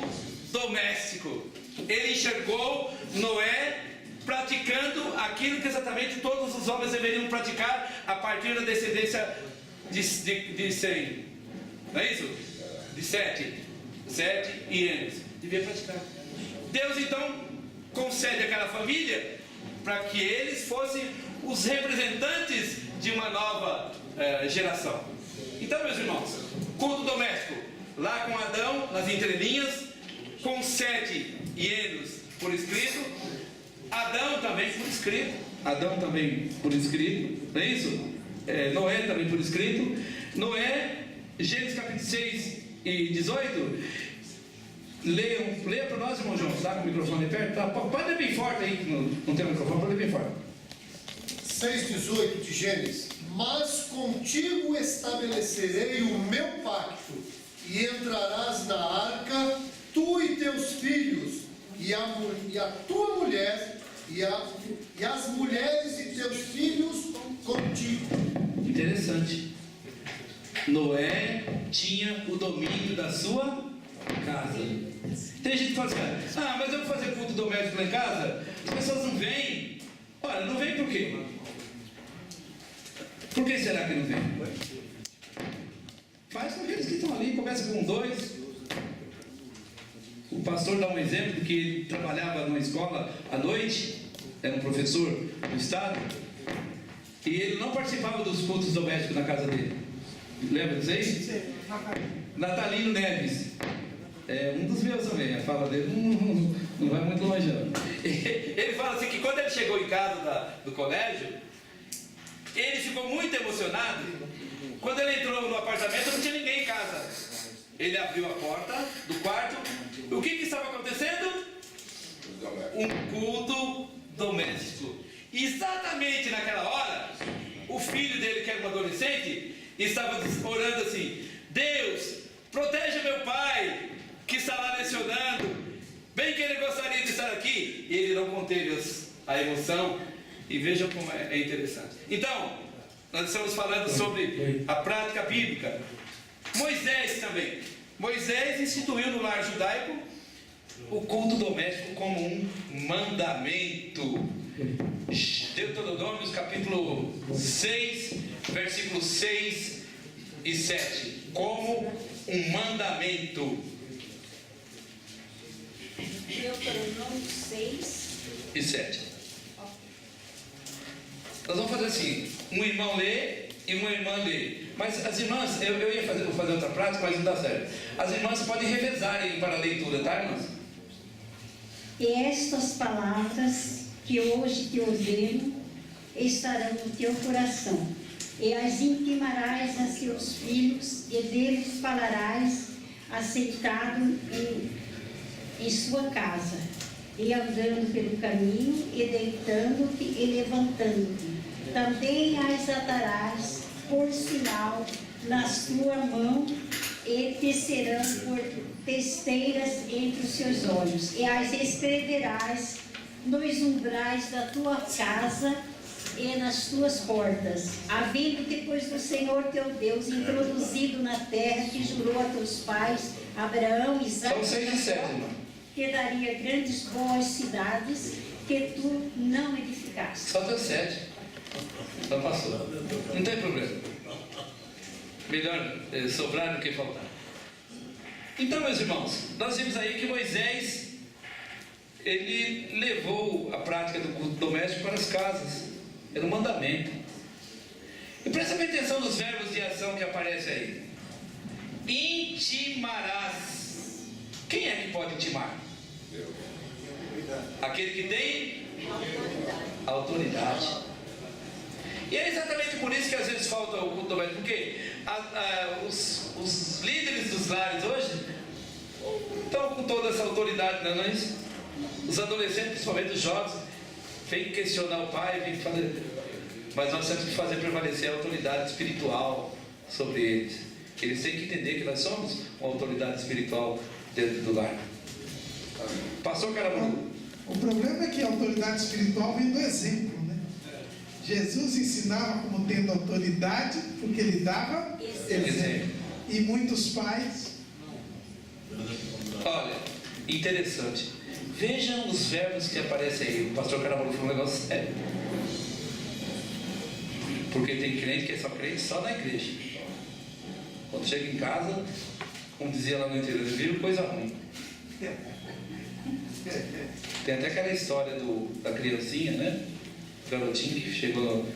doméstico. Ele enxergou Noé praticando aquilo aquilo que exatamente todos os homens deveriam praticar a partir da descendência de Sem. Não é isso? De Sete e Enos. Devia praticar. Deus então concede àquela família para que eles fossem os representantes de uma nova geração. Então, meus irmãos, culto doméstico, lá com Adão, nas entrelinhas, com Sete e Enos por escrito, Adão também por escrito, não é isso? Noé também por escrito. Noé, Gênesis capítulo 6 e 18. Leia para nós, irmão João. Está com o microfone perto? Tá, pode ler bem forte aí, não tem microfone, pode ler bem forte. 6,18 de Gênesis. Mas contigo estabelecerei o meu pacto, e entrarás na arca, tu e teus filhos, e a tua mulher, e as mulheres e teus filhos contigo. Interessante. Noé tinha o domínio da sua casa. Tem gente que fala assim: ah, mas eu vou fazer culto doméstico lá em casa, as pessoas não vêm. Olha, não vem por quê? Por que será que não vem? Faz com aqueles que estão ali, começa com 2. O pastor dá um exemplo de que ele trabalhava numa escola à noite, era um professor do estado, e ele não participava dos cultos domésticos na casa dele. Lembra disso aí? Sim. Natalino Neves. Um dos meus também. A fala dele não vai muito longe, não. Ele fala assim que quando ele chegou em casa do colégio, ele ficou muito emocionado. Quando ele entrou no apartamento, não tinha ninguém em casa. Ele abriu a porta do quarto. O que estava acontecendo? Um culto doméstico. Exatamente naquela hora, o filho dele, que era um adolescente, estava orando assim: Deus, proteja meu pai, que está lá lecionando. Bem que ele gostaria de estar aqui. E ele não conteve a emoção. E vejam como é interessante. Então, nós estamos falando sobre a prática bíblica. Moisés também. Moisés instituiu no lar judaico o culto doméstico como um mandamento. Deuteronômio capítulo 6, versículos 6 e 7. Como um mandamento. Deuteronômio 6 e 7. Nós vamos fazer assim: um irmão lê e uma irmã lê. Mas as irmãs, vou fazer outra prática, mas não dá certo. As irmãs podem revezarem para a leitura, tá, irmãs? E estas palavras que hoje te ordeno estarão no teu coração, e as intimarás a seus filhos, e deles falarás aceitado em sua casa, e andando pelo caminho, e deitando-te e levantando-te. Também as atarás por sinal na sua mão, e te serão por testeiras entre os seus olhos, e as escreverás nos umbrais da tua casa e nas tuas portas, havendo depois do Senhor teu Deus introduzido na terra que jurou a teus pais, Abraão, Isaque e Jacó, que daria grandes boas cidades que tu não edificaste. Só deu 7. Só passou. Não tem problema. Melhor sobrar do que faltar. Então, meus irmãos, nós vimos aí que Moisés, ele levou a prática do culto doméstico para as casas. Era um mandamento. E presta bem atenção nos verbos de ação que aparecem aí. Intimarás. Quem é que pode intimar? Aquele que tem autoridade. E é exatamente por isso que às vezes falta o culto doméstico. Porque os líderes dos lares hoje estão com toda essa autoridade, não é isso? Os adolescentes, principalmente os jovens, vêm questionar o pai, vêm fazer. Mas nós temos que fazer prevalecer a autoridade espiritual sobre eles. Eles têm que entender que nós somos uma autoridade espiritual dentro do lar. Pastor Caramundo. O problema é que a autoridade espiritual vem do exemplo, né? Jesus ensinava como tendo autoridade porque ele dava exemplo. E muitos pais... Olha, interessante. Vejam os verbos que aparecem aí. O pastor Carnaval falou um negócio sério. Porque tem crente que é só crente só na igreja. Quando chega em casa, como dizia lá no interior do Rio, coisa ruim. Tem até aquela história da criancinha, né? O garotinho que chegou, o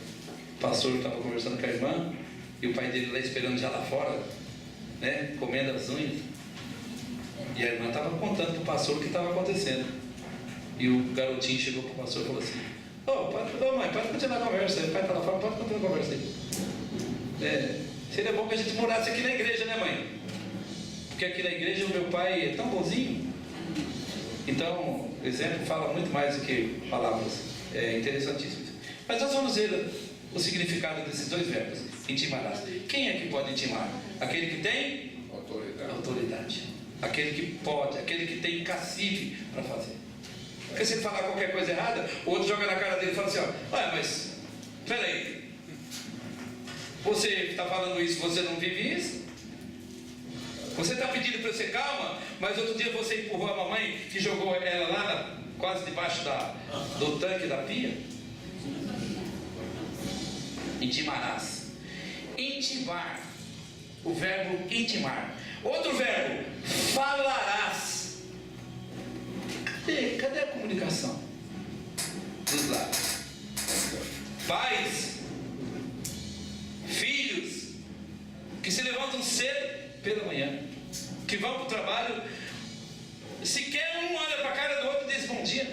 pastor estava conversando com a irmã, e o pai dele lá esperando já lá fora, né? Comendo as unhas. E a irmã estava contando para o pastor o que estava acontecendo. E o garotinho chegou para o pastor e falou assim: mãe, pode continuar a conversa. O pai está lá fora, pode continuar a conversa aí. Seria bom que a gente morasse aqui na igreja, né, mãe? Porque aqui na igreja o meu pai é tão bonzinho. Então, o exemplo fala muito mais do que palavras. É interessantíssimo. Mas nós vamos ver o significado desses dois verbos. Intimarás. Quem é que pode intimar? Aquele que tem autoridade. Aquele que pode, aquele que tem cacife para fazer. Porque se ele falar qualquer coisa errada, o outro joga na cara dele e fala assim: olha, mas peraí, você está falando isso, você não vive isso? Você está pedindo para eu ser calma, mas outro dia você empurrou a mamãe que jogou ela lá quase debaixo do tanque da pia? Intimarás. Intimar. O verbo intimar. Outro verbo, falarás. Cadê a comunicação dos lados? Pais, filhos, que se levantam cedo pela manhã, que vão para o trabalho, sequer um olha para a cara do outro e diz bom dia.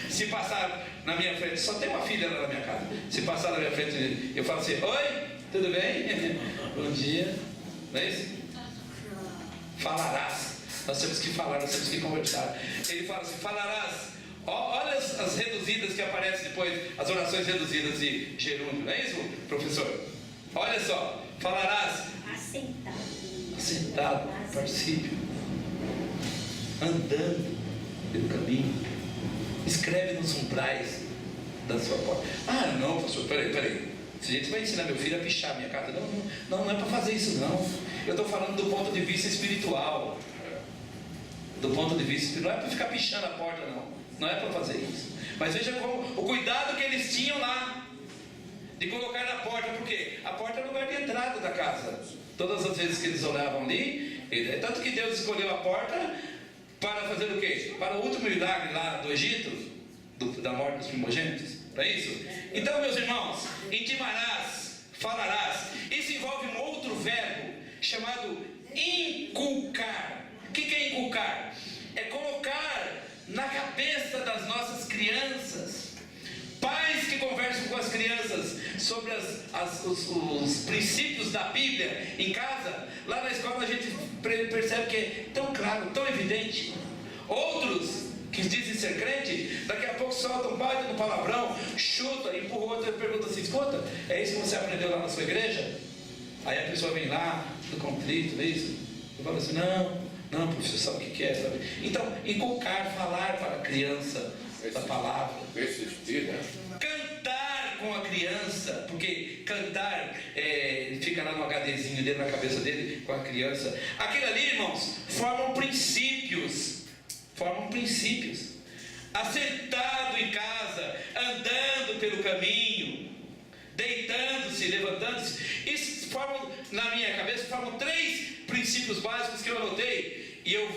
Se passar na minha frente, só tem uma filha lá na minha casa. Se passar na minha frente, eu falo assim: oi, tudo bem? Bom dia. Não é isso? Falarás. Nós temos que falar, nós temos que conversar. Ele fala assim: falarás. Olha as reduzidas que aparecem depois, as orações reduzidas de gerúndio. Não é isso, professor? Olha só: falarás. Assentado, particípio. Andando pelo caminho. Escreve nos umbrais da sua porta. Não, pastor, peraí. Se a gente vai ensinar meu filho a pichar a minha casa, não é para fazer isso, não. Eu estou falando do ponto de vista espiritual. Do ponto de vista espiritual, não é para ficar pichando a porta, não. Não é para fazer isso. Mas veja como o cuidado que eles tinham lá de colocar na porta, porque a porta é o lugar de entrada da casa. Todas as vezes que eles olhavam ali, tanto que Deus escolheu a porta para fazer o quê? Para o último milagre lá do Egito, da morte dos primogênitos. Não é isso? Então, meus irmãos, intimarás, falarás. Isso envolve um outro verbo chamado inculcar. O que é inculcar? É colocar na cabeça das nossas crianças. Pais que conversam com as crianças sobre os princípios da Bíblia em casa. Lá na escola a gente percebe que é tão claro, tão evidente. Outros que dizem ser crente, daqui a pouco soltam um baita no palavrão, chuta, empurra o outro e pergunta assim: escuta, é isso que você aprendeu lá na sua igreja? Aí a pessoa vem lá, do conflito, é isso? Eu falo assim: não, professor, sabe o que é? Sabe? Então, inculcar, falar para a criança da palavra. Persistir, né? Cantar com a criança, porque cantar fica lá no HDzinho dele, na cabeça dele, com a criança. Aquilo ali, irmãos, formam princípios. Assentado em casa, andando pelo caminho, deitando-se, levantando-se. Isso formam, na minha cabeça, formam 3 princípios básicos que eu anotei. E eu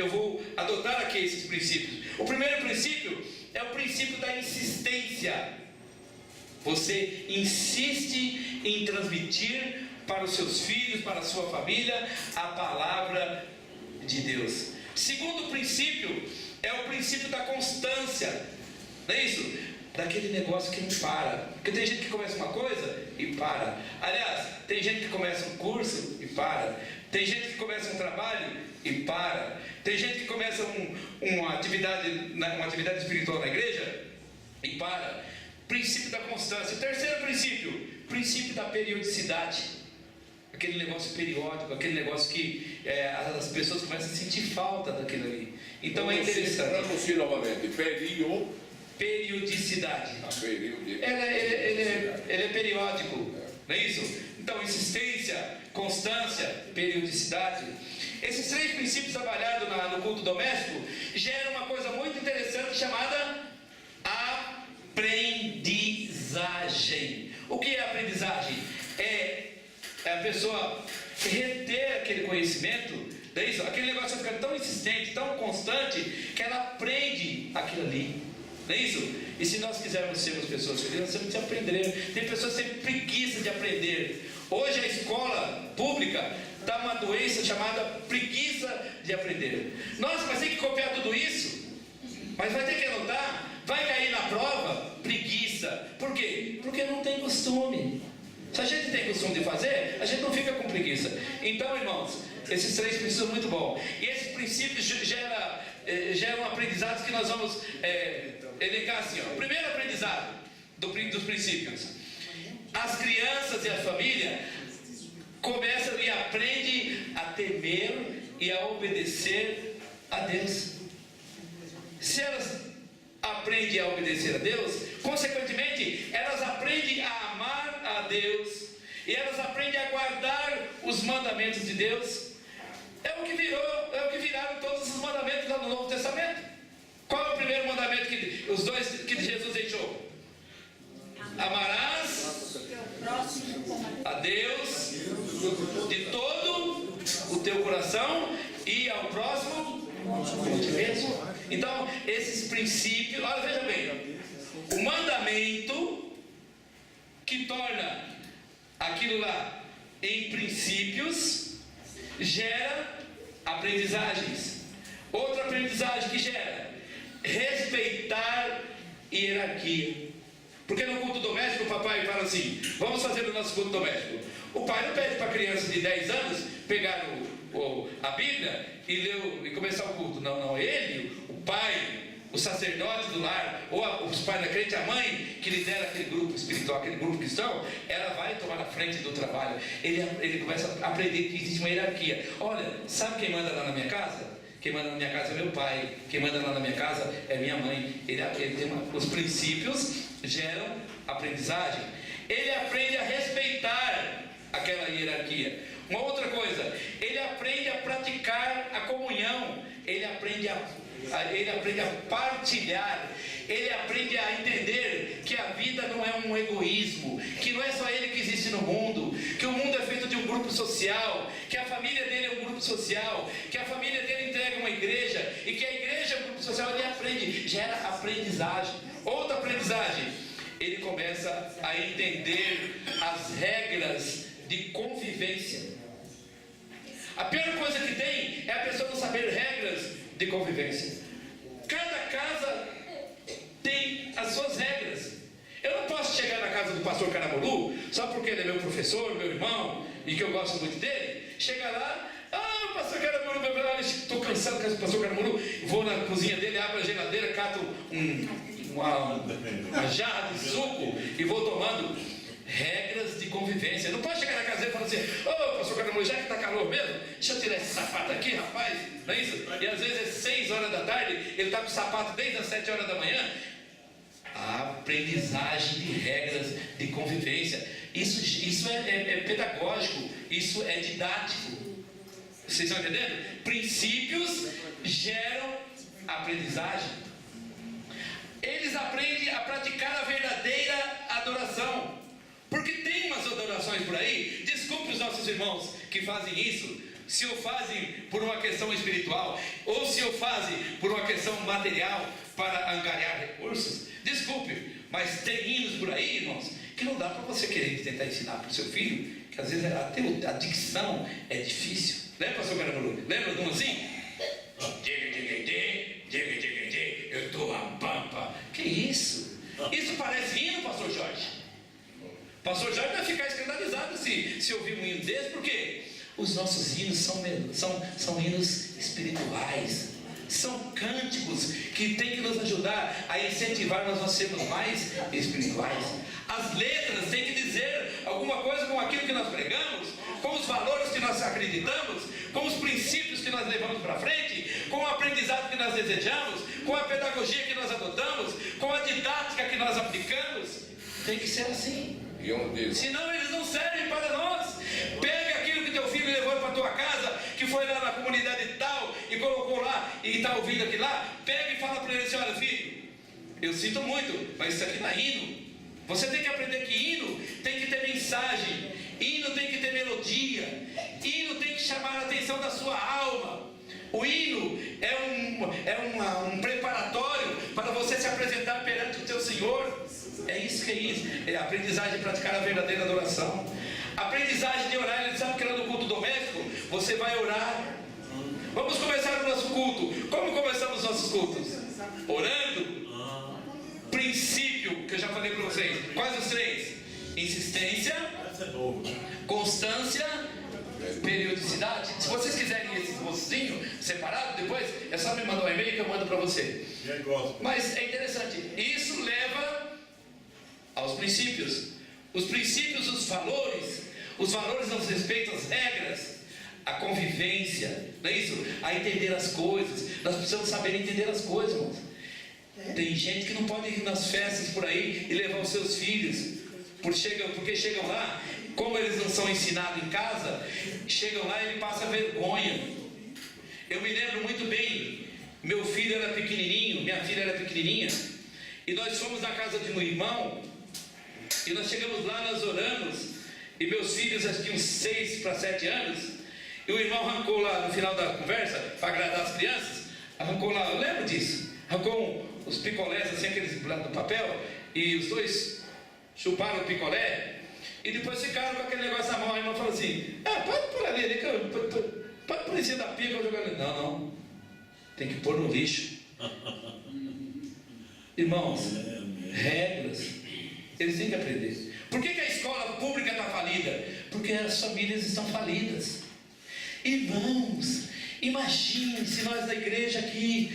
vou adotar aqui esses princípios. O primeiro princípio é o princípio da insistência. Você insiste em transmitir para os seus filhos, para a sua família, a palavra de Deus. Segundo princípio é o princípio da constância. Não é isso? Daquele negócio que não para. Porque tem gente que começa uma coisa e para. Aliás, tem gente que começa um curso e para. Tem gente que começa um trabalho e para. Tem gente que começa uma atividade espiritual na igreja e para. Princípio da constância. O terceiro princípio da periodicidade. Aquele negócio periódico, aquele negócio que as pessoas começam a sentir falta daquilo ali. Então é interessante. Pronuncie novamente: periodicidade. Ele é periódico, não é isso? Então, insistência, constância, periodicidade. esses 3 princípios trabalhados no culto doméstico geram uma coisa muito interessante chamada aprendizagem. O que é aprendizagem? É a pessoa reter aquele conhecimento, daí, aquele negócio fica tão insistente, tão constante, que ela aprende aquilo ali. Não é isso? E se nós quisermos sermos pessoas felizes, nós temos que aprender. Tem pessoas que têm preguiça de aprender. Hoje a escola pública está uma doença chamada preguiça de aprender. Nossa, mas tem que copiar tudo isso? Mas vai ter que anotar? Vai cair na prova? Preguiça. Por quê? Porque não tem costume. Se a gente tem costume de fazer, a gente não fica com preguiça. Então, irmãos, esses 3 princípios são muito bons. E esses princípios geram aprendizados que nós vamos elencar assim. Ó. O primeiro aprendizado dos princípios. As crianças e a família começam e aprendem a temer e a obedecer a Deus. Se elas aprendem a obedecer a Deus, consequentemente, elas aprendem a amar a Deus e elas aprendem a guardar os mandamentos de Deus. É o que viraram todos os mandamentos lá no Novo Testamento. Qual é o primeiro mandamento os 2 que Jesus deixou? Amarás a Deus de todo o teu coração e ao próximo como ti mesmo. Então, esses princípios, olha, veja bem, o mandamento que torna aquilo lá em princípios gera aprendizagens. Outra aprendizagem que gera respeitar hierarquia. Porque no culto doméstico o papai fala assim: vamos fazer o nosso culto doméstico. O pai não pede para a criança de 10 anos pegar a Bíblia e começar o culto. Não, ele, o pai, o sacerdote do lar, ou os pais da crente, a mãe que lidera aquele grupo espiritual, aquele grupo cristão, ela vai tomar a frente do trabalho. Ele começa a aprender que existe uma hierarquia. Olha, sabe quem manda lá na minha casa? Quem manda na minha casa é meu pai. Quem manda lá na minha casa é minha mãe. Os princípios geram aprendizagem. Ele aprende a respeitar aquela hierarquia. Uma outra coisa, ele aprende a praticar a comunhão. Ele aprende a partilhar. Ele aprende a entender que a vida não é um egoísmo, que não é só ele que existe no mundo, que o mundo é feito de um grupo social, que a família dele é um grupo social, que a família dele entrega uma igreja e que a igreja é um grupo social. Ele aprende, gera aprendizagem. Outra aprendizagem, ele começa a entender as regras de convivência. A pior coisa que tem é a pessoa não saber regras de convivência. Cada casa tem as suas regras. Eu não posso chegar na casa do pastor Caramuru só porque ele é meu professor, meu irmão, e que eu gosto muito dele. Chegar lá, pastor Caramuru, estou cansado com o pastor Caramuru. Vou na cozinha dele, abro a geladeira, cato uma jarra de suco e vou tomando. Regras de convivência. Não pode chegar na casa dele e falar assim: pastor Caramuru, já que está calor mesmo, deixa eu tirar esse sapato aqui, rapaz. Não é isso? E às vezes é 6 horas da tarde, ele está com o sapato desde as 7 horas da manhã. A aprendizagem de regras de convivência. Isso é pedagógico, isso é didático. Vocês estão entendendo? Princípios geram aprendizagem. Eles aprendem a praticar a verdadeira adoração. Porque tem umas adorações por aí, desculpe os nossos irmãos que fazem isso, se o fazem por uma questão espiritual, ou se o fazem por uma questão material, para angariar recursos, desculpe, mas tem hinos por aí, irmãos, que não dá para você querer tentar ensinar para o seu filho, que às vezes até a dicção é difícil. Lembra, pastor Caramuru? Lembra de um assim? Eu estou a pampa. Que isso? Isso parece hino, pastor Jorge. Pastor Jorge vai ficar escandalizado se ouvir um hino desse, porque os nossos hinos são hinos espirituais, são cânticos que tem que nos ajudar a incentivar nós a sermos mais espirituais. As letras têm que dizer alguma coisa com aquilo que nós pregamos, com os valores que nós acreditamos, com os princípios que nós levamos para frente, com o aprendizado que nós desejamos, com a pedagogia que nós adotamos, com a didática que nós aplicamos. Tem que ser assim. Senão eles não servem para nós. Pega aquilo que teu filho levou para tua casa, que foi lá na comunidade ouvindo aquilo lá, pega e fala para ele assim: olha, filho, eu sinto muito, mas isso aqui não é hino. Você tem que aprender que hino tem que ter mensagem, hino tem que ter melodia, hino tem que chamar a atenção da sua alma. O hino é um preparatório para você se apresentar perante o teu Senhor. É isso que é isso. É a aprendizagem de praticar a verdadeira adoração. A aprendizagem de orar. Ele sabe que lá no culto doméstico você vai orar. Vamos começar o nosso culto. Como começamos os nossos cultos? Orando. Princípio, que eu já falei para vocês. Quais os três? Insistência, constância, periodicidade. Se vocês quiserem esse mocinho separado, depois é só me mandar um e-mail que eu mando para você. Mas é interessante. Isso leva aos princípios. Os princípios, os valores não respeitam as regras, a convivência, não é isso? A entender as coisas. Nós precisamos saber entender as coisas, irmãos. Tem gente que não pode ir nas festas por aí e levar os seus filhos, porque chegam lá, como eles não são ensinados em casa, chegam lá e ele passa vergonha. Eu me lembro muito bem, meu filho era pequenininho, minha filha era pequenininha, e nós fomos na casa de um irmão, e nós chegamos lá, nós oramos, e meus filhos acho que uns 6 para 7 anos, e o irmão arrancou lá no final da conversa, para agradar as crianças, arrancou lá, eu lembro disso, arrancou os picolés, assim, aqueles do papel, e os dois chuparam o picolé, e depois ficaram com aquele negócio na mão. A irmã falou assim: pode pôr ali, pode pôr em cima da pia que eu jogo ali. Não, tem que pôr no lixo. Irmãos, regras, eles têm que aprender. Por que a escola pública está falida? Porque as famílias estão falidas. Irmãos, imagine se nós da igreja aqui,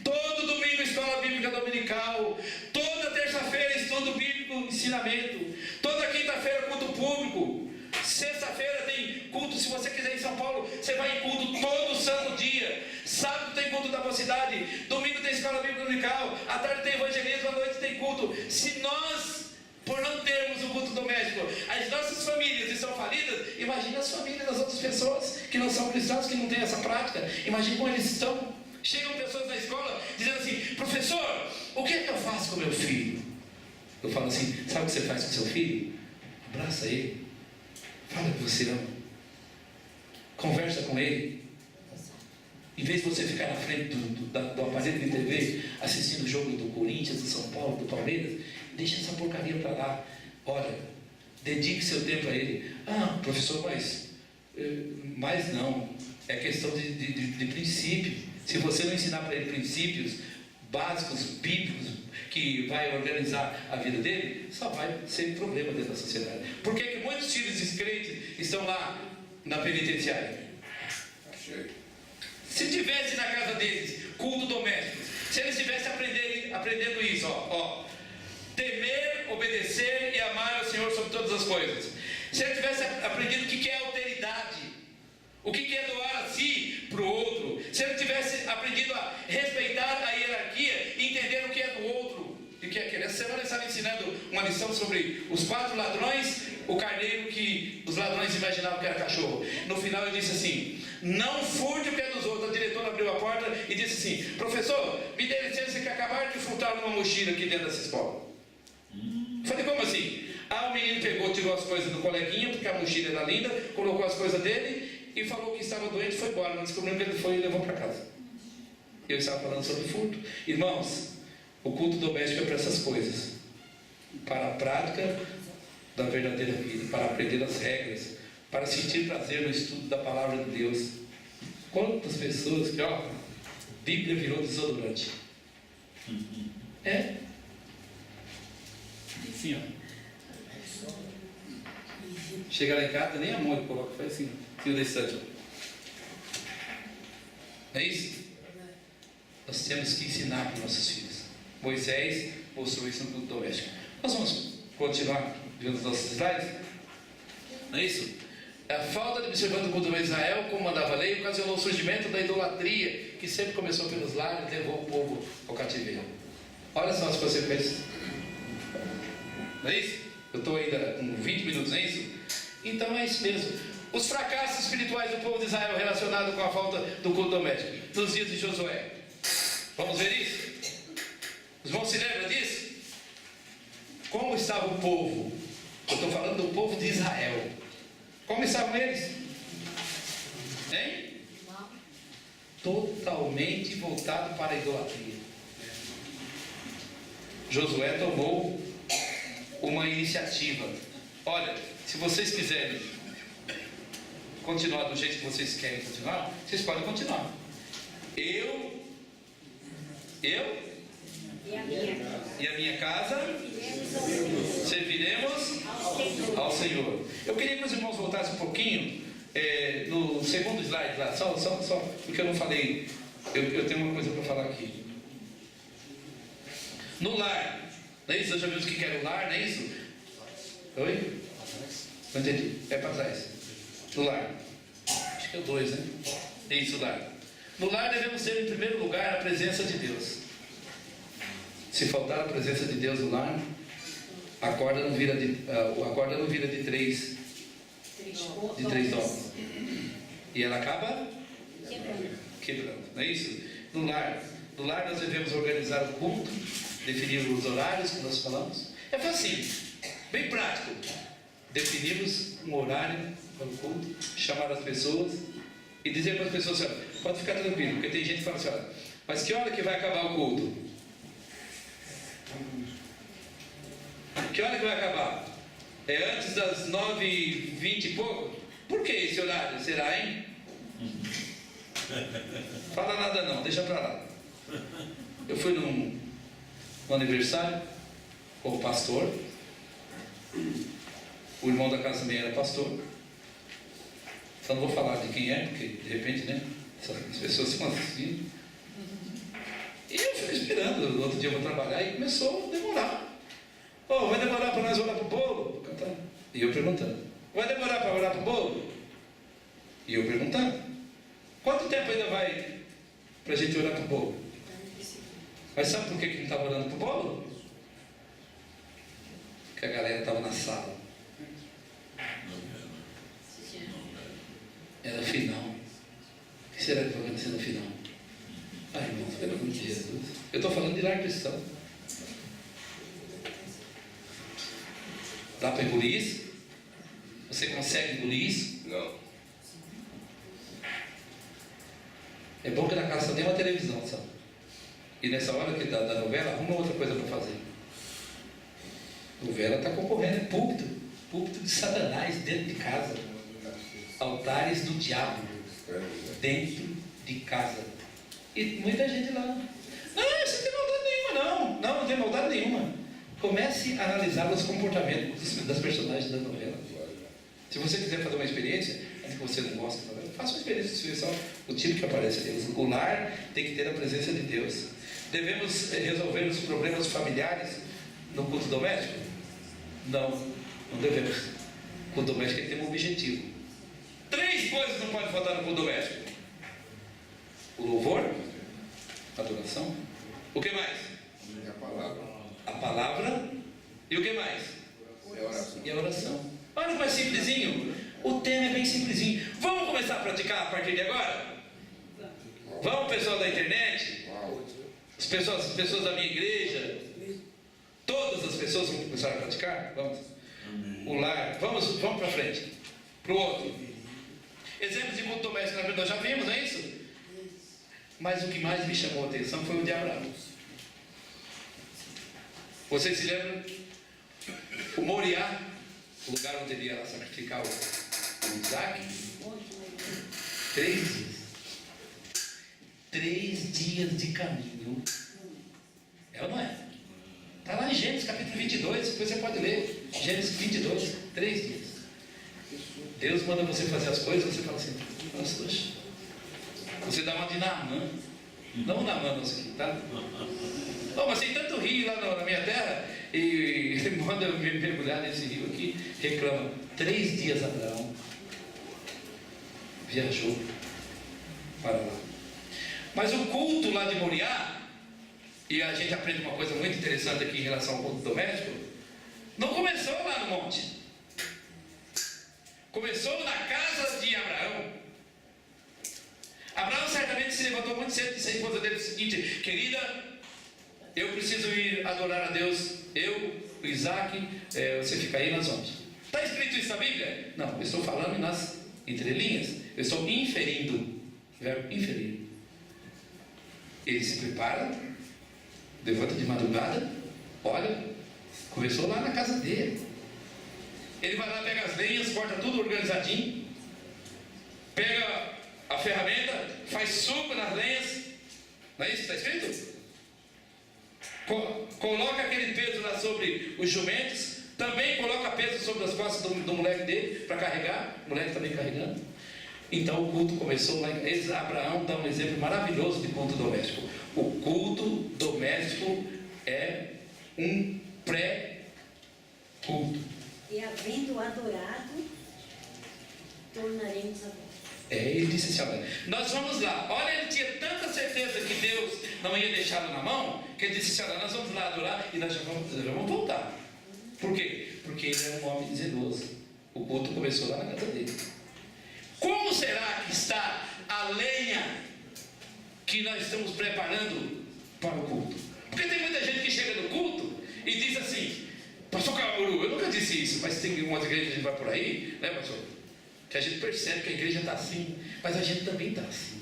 todo domingo escola bíblica dominical, toda terça-feira estudo bíblico, ensinamento, toda quinta-feira culto público, sexta-feira tem culto, se você quiser em São Paulo, você vai em culto todo santo dia, sábado tem culto da mocidade, domingo tem escola bíblica dominical, à tarde tem evangelismo, à noite tem culto. Se nós, por não termos o culto doméstico, as nossas famílias estão falidas, imagine as famílias das outras pessoas que não são cristãos, que não têm essa prática. Imagine como eles estão. Chegam pessoas na escola dizendo assim: professor, o que é que eu faço com meu filho? Eu falo assim: sabe o que você faz com seu filho? Abraça ele, fala que você ama, conversa com ele. Em vez de você ficar na frente do aparelho de TV assistindo o jogo do Corinthians, do São Paulo, do Palmeiras, deixa essa porcaria para lá. Olha, dedique seu tempo a ele. Professor, mas não, é questão de princípio. Se você não ensinar para ele princípios básicos, bíblicos, que vai organizar a vida dele, só vai ser problema dentro da sociedade. Por que muitos filhos descrentes estão lá na penitenciária? Se tivesse na casa deles culto doméstico, se eles estivessem aprendendo isso, temer, obedecer e amar ao Senhor sobre todas as coisas, se ele tivesse aprendido o que é alteridade, o que é doar a si para o outro, se ele tivesse aprendido a respeitar a hierarquia e entender o que é do outro e o que é aquele. Essa semana eu estava ensinando uma lição sobre os 4 ladrões, o carneiro que os ladrões imaginavam que era cachorro. No final eu disse assim: não furte o que é dos outros. A diretora abriu a porta e disse assim: professor, me dê licença que acabaram de furtar numa mochila aqui dentro dessa escola. Falei: como assim? O menino pegou, tirou as coisas do coleguinha, porque a mochila era linda, colocou as coisas dele e falou que estava doente e foi embora. Nós descobrimos que ele foi e levou para casa. Eu estava falando sobre furto. Irmãos, o culto doméstico é para essas coisas, para a prática da verdadeira vida, para aprender as regras, para sentir prazer no estudo da palavra de Deus. Quantas pessoas que, Bíblia virou desodorante. Assim, chega lá em casa, nem amor ele coloca, faz assim, fio desse tanto. Não é isso? Nós temos que ensinar para os nossos filhos. Moisés mostrou isso no culto doméstico. Nós vamos continuar vendo os nossos slides? Não é isso? A falta de observância do culto de Israel, como mandava a lei, ocasionou o surgimento da idolatria, que sempre começou pelos lares e levou o povo ao cativeiro. Olha só as consequências. Não é isso? Eu estou ainda com 20 minutos, não é isso? Então é isso mesmo. Os fracassos espirituais do povo de Israel relacionados com a falta do culto doméstico. Nos dias de Josué. Vamos ver isso? Os irmãos se lembram disso? Como estava o povo? Eu estou falando do povo de Israel. Como estavam eles? Hein? Totalmente voltado para a idolatria. Josué tomou uma iniciativa. Olha, se vocês quiserem continuar do jeito que vocês querem continuar, vocês podem continuar. Eu E a minha casa serviremos ao Senhor. Eu queria que os irmãos voltassem um pouquinho no segundo slide lá, só porque eu não falei. Eu tenho uma coisa para falar aqui. No lar, não é isso? Já vimos o que era o lar, não é isso? Oi? Não entendi. É para trás. No lar. Acho que é o 2, né? É isso, lar. No lar devemos ter em primeiro lugar a presença de Deus. Se faltar a presença de Deus no lar, a corda não vira de três dólares. E ela acaba quebrando. Não é isso? No lar nós devemos organizar o culto, definir os horários que nós falamos. É facinho, bem prático. Definimos um horário para o culto, chamar as pessoas e dizer para as pessoas assim: pode ficar tranquilo, porque tem gente que fala assim: olha, mas que hora que vai acabar o culto? Que hora que vai acabar? É antes das 9h20 e pouco? Por que esse horário? Será, hein? Fala nada não, deixa pra lá. Eu fui num aniversário com o pastor. O irmão da casa também era pastor. Só não vou falar de quem é, porque de repente, né? As pessoas se assim. E eu fui esperando, no outro dia eu vou trabalhar e começou a demorar. Oh, vai demorar para nós orar para o bolo? E eu perguntando. Vai demorar para orar para o bolo? E eu perguntando. Quanto tempo ainda vai para a gente orar para o bolo? Mas sabe por que não estava orando para o bolo? Porque a galera estava na sala. Era o final. O que será que vai acontecer no final? Ai, irmãos, pelo amor de Jesus. Eu estou falando de lar cristão. Dá para engolir isso? Você consegue engolir isso? Não. É bom que na casa só tem uma televisão, sabe? E nessa hora que da novela, arruma outra coisa para fazer. Novela está concorrendo, é púlpito de Satanás dentro de casa. Altares do diabo dentro de casa. E muita gente lá. Não, isso não tem maldade nenhuma, não. Não tem maldade nenhuma. Comece a analisar os comportamentos das personagens da novela. Se você quiser fazer uma experiência, ainda que você não gosta, faça uma experiência de ver só o tipo que aparece ali. O lar tem que ter a presença de Deus. Devemos resolver os problemas familiares no culto doméstico? Não devemos. O culto doméstico tem um objetivo. 3 coisas não podem faltar no culto doméstico: o louvor, a adoração. O que mais? A palavra. E o que mais? E a oração. Olha como é simplesinho. O tema é bem simplesinho. Vamos começar a praticar a partir de agora? Vamos, pessoal da internet? As pessoas da minha igreja? Todas as pessoas vão começar a praticar? Vamos. O lar. Vamos para frente. Para o outro. Exemplos de culto doméstico nós já vimos, não é isso? Mas o que mais me chamou a atenção foi o de Abraão. Vocês se lembram? O Moriá, o lugar onde ele ia sacrificar o Isaac? 3 dias. 3 dias de caminho. É ou não é? Está lá em Gênesis capítulo 22, depois você pode ler. Gênesis 22, 3 dias. Deus manda você fazer as coisas, você fala assim: nossa, você dá uma de Naamã. Não Naamã, nossa aqui, tá? Oh, mas tem tanto rio lá na minha terra, e ele manda eu mergulhar nesse rio aqui, reclama. 3 dias Abraão viajou para lá. Mas o culto lá de Moriá, e a gente aprende uma coisa muito interessante aqui em relação ao culto doméstico, não começou lá no monte. Começou na casa de Abraão. Abraão certamente se levantou muito cedo e disse à esposa dele o seguinte: querida, eu preciso ir adorar a Deus, eu, o Isaac, você fica aí, nós vamos. Está escrito isso na Bíblia? Não, eu estou falando nas entrelinhas, eu estou inferindo, o verbo inferir. Ele se prepara, levanta de madrugada, olha, começou lá na casa dele. Ele vai lá, pega as lenhas, corta tudo organizadinho, pega a ferramenta, faz suco nas lenhas, não é isso que está escrito? Coloca aquele peso lá sobre os jumentos, também coloca peso sobre as costas do moleque dele, para carregar, o moleque também carregando. Então o culto começou lá. Abraão dá um exemplo maravilhoso de culto doméstico. O culto doméstico é um pré-culto. E havendo adorado, tornaremos a vós. Ele disse assim: olha, nós vamos lá. Olha, ele tinha tanta certeza que Deus não ia deixá-lo na mão, que ele disse assim: olha, nós vamos lá adorar e nós já vamos voltar. Por quê? Porque ele era um homem zeloso. O culto começou lá na casa dele. Como será que está a lenha que nós estamos preparando para o culto? Porque tem muita gente que chega no culto e diz assim: pastor Cauru, eu nunca disse isso, mas tem umas igrejas que a gente vai por aí, né, pastor? Que a gente percebe que a igreja está assim, mas a gente também está assim.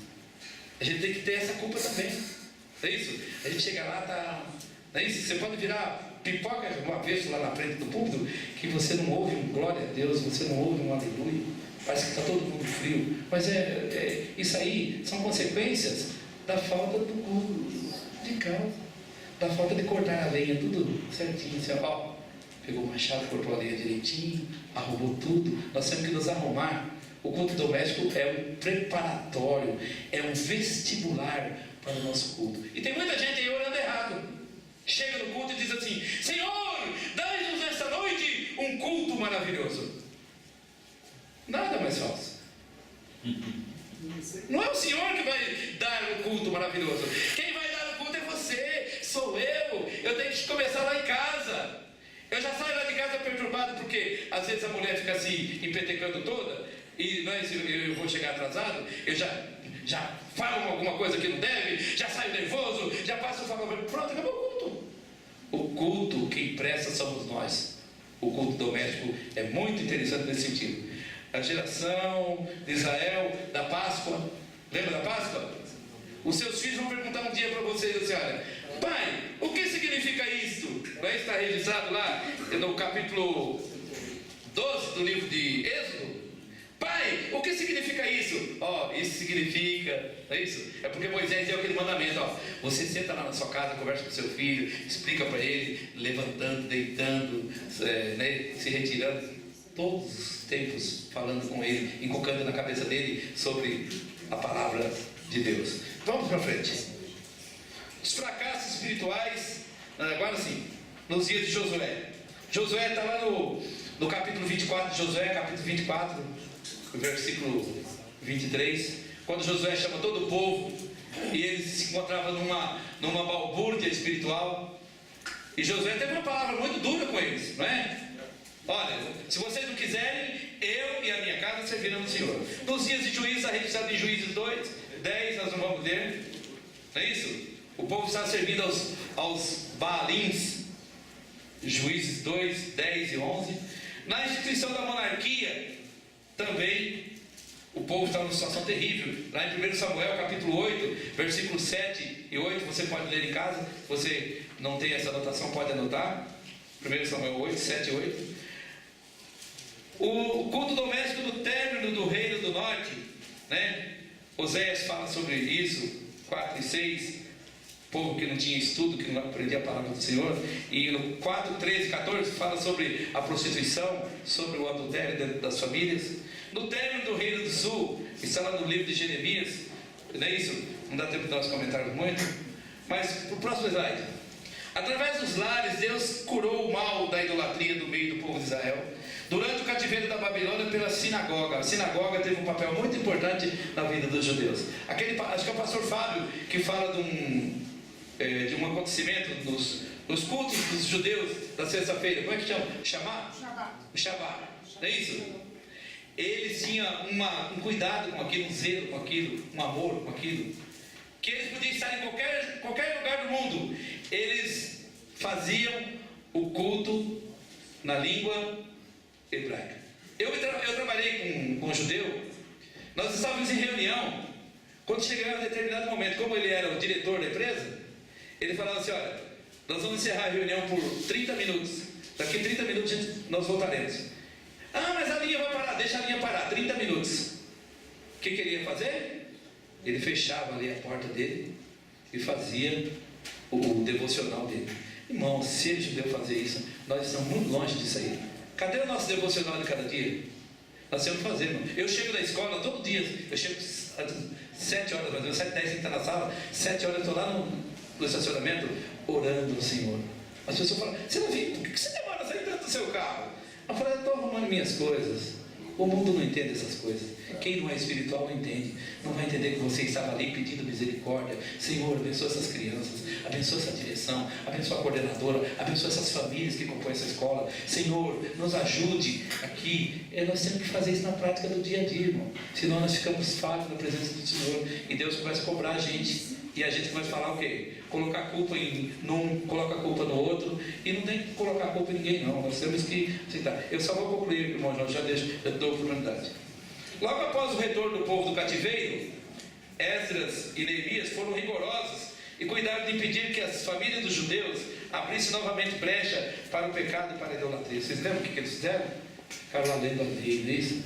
A gente tem que ter essa culpa também. Não é isso? A gente chega lá, tá. Não é isso? Você pode virar pipoca uma vez lá na frente do púlpito, que você não ouve um glória a Deus, você não ouve um aleluia. Parece que está todo mundo frio. Mas isso aí são consequências da falta do culto de casa, da falta de cortar a lenha, tudo certinho. Assim, ó, pegou o machado, cortou a lenha direitinho, arrumou tudo. Nós temos que nos arrumar. O culto doméstico é um preparatório, é um vestibular para o nosso culto. E tem muita gente aí orando errado. Chega no culto e diz assim: Senhor, dai-nos nesta noite um culto maravilhoso. Nada mais falso. Não é o Senhor que vai dar o culto maravilhoso. Quem vai dar o culto é você, sou eu. Eu tenho que começar lá em casa. Eu já saio lá de casa perturbado porque às vezes a mulher fica assim, empetecando toda, e eu vou chegar atrasado, eu já falo alguma coisa que não deve, já saio nervoso, já passo o favor, pronto, acabou o culto. O culto que presta somos nós. O culto doméstico é muito interessante nesse sentido. A geração de Israel da Páscoa, lembra da Páscoa? Os seus filhos vão perguntar um dia para vocês assim: olha, pai, o que significa isso? Vai estar registrado lá no capítulo 12 do livro de Êxodo. Pai, o que significa isso? Isso significa, é isso? É porque Moisés deu aquele mandamento, você senta lá na sua casa, conversa com seu filho, explica para ele, levantando, deitando, se retirando, todos os tempos falando com ele, inculcando na cabeça dele sobre a palavra de Deus. Vamos para frente. Os fracassos espirituais, agora sim, nos dias de Josué. Josué está lá no capítulo 24 de Josué, capítulo 24, versículo 23, quando Josué chama todo o povo e eles se encontravam numa balbúrdia espiritual, e Josué teve uma palavra muito dura com eles, não é? Olha, se vocês não quiserem, eu e a minha casa servirão ao Senhor. Nos dias de juízo, está registrado em Juízes 2, 10, nós não vamos ler, não é isso? O povo está servindo aos Baalins, Juízes 2, 10 e 11. Na instituição da monarquia, também o povo está numa situação terrível. Lá em 1 Samuel capítulo 8, versículos 7 e 8, você pode ler em casa. Se você não tem essa anotação, pode anotar. 1 Samuel 8, 7 e 8. O culto doméstico do término do reino do norte, né? Oséias fala sobre isso, 4 e 6. Povo que não tinha estudo, que não aprendia a palavra do Senhor. E no 4, 13 e 14 fala sobre a prostituição, sobre o adultério dentro das famílias. No término do reino do sul, está lá no livro de Jeremias, não é isso? Não dá tempo de nós comentarmos muito, mas para o próximo slide. Através dos lares, Deus curou o mal da idolatria do meio do povo de Israel. Durante o cativeiro da Babilônia, pela sinagoga. A sinagoga teve um papel muito importante na vida dos judeus. Acho que é o pastor Fábio que fala de um acontecimento nos cultos dos judeus da sexta-feira. Como é que chama? Shabat. O Shabat. Não é isso? eles tinham um cuidado com aquilo, um zelo com aquilo, um amor com aquilo, que eles podiam estar em qualquer lugar do mundo. Eles faziam o culto na língua hebraica. Eu trabalhei com um judeu. Nós estávamos em reunião. Quando chegava a determinado momento, como ele era o diretor da empresa, ele falava assim: olha, nós vamos encerrar a reunião por 30 minutos. Daqui a 30 minutos nós voltaremos. Ah, mas a linha vai parar. Deixa a linha parar, 30 minutos. O que ele ia fazer? Ele fechava ali a porta dele e fazia o devocional dele. Irmão, se ele judeu fazer isso, nós estamos muito longe disso aí. Cadê o nosso devocional de cada dia? Nós temos que fazer, irmão. Eu chego da escola todo dia, eu chego às 7 horas, mais ou menos, 7h10 tem que estar na sala, 7 horas eu estou lá no estacionamento, orando ao Senhor. As pessoas falam: você não vem, por que você demora a sair tanto do seu carro? Eu falo: eu estou arrumando minhas coisas. O mundo não entende essas coisas. Quem não é espiritual não entende. Não vai entender que você estava ali pedindo misericórdia. Senhor, abençoa essas crianças, abençoa essa direção, abençoa a coordenadora, abençoa essas famílias que compõem essa escola. Senhor, nos ajude aqui. Nós temos que fazer isso na prática do dia a dia, irmão. Senão nós ficamos falhos na presença do Senhor e Deus começa a cobrar a gente. E a gente começa a falar o quê? Colocar a culpa em um, coloca a culpa no outro. E não tem que colocar a culpa em ninguém, não. Nós temos que aceitar. Eu só vou concluir, irmão João, já dou a oportunidade. Logo após o retorno do povo do cativeiro, Esdras e Neemias foram rigorosos e cuidaram de impedir que as famílias dos judeus abrissem novamente brecha para o pecado e para a idolatria. Vocês lembram o que eles fizeram? Ficaram lá lendo a lei, não é isso?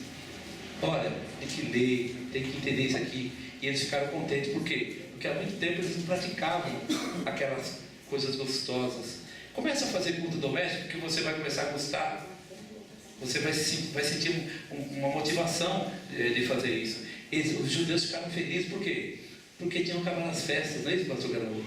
Olha, tem que ler, tem que entender isso aqui. E eles ficaram contentes, por quê? Porque há muito tempo eles não praticavam aquelas coisas gostosas. Começa a fazer culto doméstico que você vai começar a gostar. Você vai sentir uma motivação de fazer isso. Os judeus ficaram felizes, por quê? Porque tinham acabado as festas, não é isso, pastor Garoto?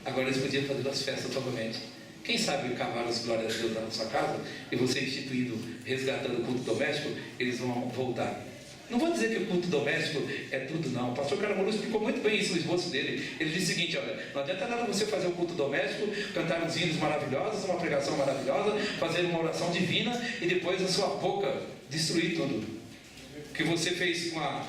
Agora eles podiam fazer as festas novamente. Quem sabe acabar as glórias de Deus na sua casa e você instituindo, resgatando o culto doméstico, eles vão voltar. Não vou dizer que o culto doméstico é tudo, não. O pastor Caramuru explicou muito bem isso no esboço dele. Ele disse o seguinte: olha, não adianta nada você fazer um culto doméstico, cantar uns hinos maravilhosos, uma pregação maravilhosa, fazer uma oração divina e depois a sua boca destruir tudo. O que você fez com a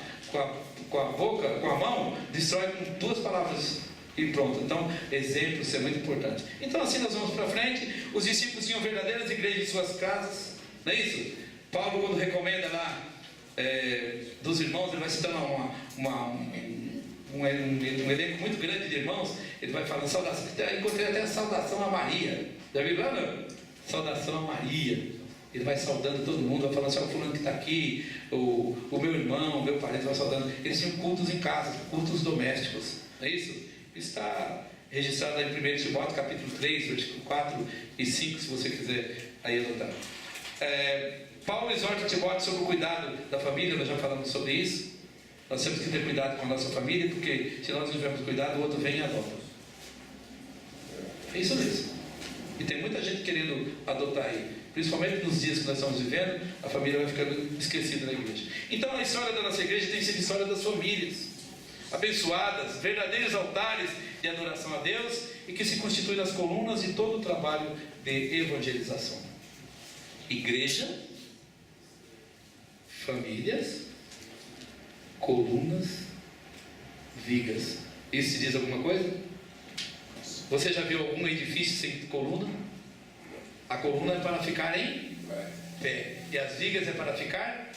boca, com a mão, destrói com 2 palavras e pronto. Então, exemplo, isso é muito importante. Então, assim nós vamos para frente. Os discípulos tinham verdadeiras igrejas em suas casas, não é isso? Paulo, quando recomenda lá dos irmãos, ele vai citando um elenco muito grande de irmãos. Ele vai falando saudação. Encontrei até a saudação a Maria. Já viu lá, não? Saudação a Maria. Ele vai saudando todo mundo, vai falando assim: o fulano que está aqui, o meu irmão, o meu parente, vai saudando. Eles tinham cultos em casa, cultos domésticos, não é isso? Isso está registrado em 1 Timóteo capítulo 3, versículo 4 e 5, se você quiser aí anotar. Paulo exorta Timóteo sobre o cuidado da família. Nós já falamos sobre isso. Nós temos que ter cuidado com a nossa família, porque se nós não tivermos cuidado, o outro vem e adota. É isso mesmo. E tem muita gente querendo adotar aí. Principalmente nos dias que nós estamos vivendo, a família vai ficando esquecida na igreja. Então a história da nossa igreja tem sido a história das famílias abençoadas, verdadeiros altares de adoração a Deus, e que se constituem nas colunas de todo o trabalho de evangelização. Igreja, famílias, colunas, vigas. Isso te diz alguma coisa? Você já viu algum edifício sem coluna? A coluna é para ficar em pé, e as vigas é para ficar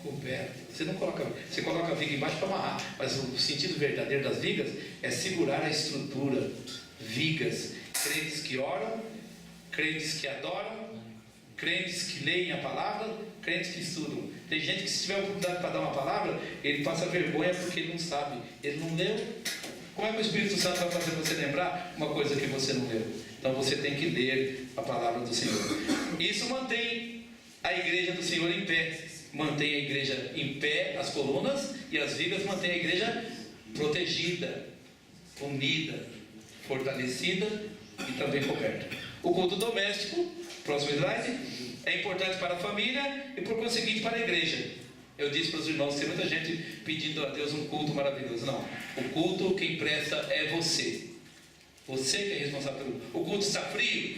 coberto. Você coloca a viga embaixo para amarrar, mas o sentido verdadeiro das vigas é segurar a estrutura. Vigas, crentes que oram, crentes que adoram, crentes que leem a palavra, crentes que estudam. Tem gente que, se tiver oportunidade para dar uma palavra, ele passa vergonha porque ele não sabe, ele não leu. Como é que o Espírito Santo vai fazer você lembrar uma coisa que você não leu? Então você tem que ler a palavra do Senhor. Isso mantém a igreja do Senhor em pé. Mantém a igreja em pé, as colunas, e as vigas mantém a igreja protegida, unida, fortalecida e também coberta. O culto doméstico, próximo slide, é importante para a família e, por conseguinte, para a igreja. Eu disse para os irmãos que tem muita gente pedindo a Deus um culto maravilhoso. Não, o culto quem presta é você. Você que é responsável pelo... O culto está frio.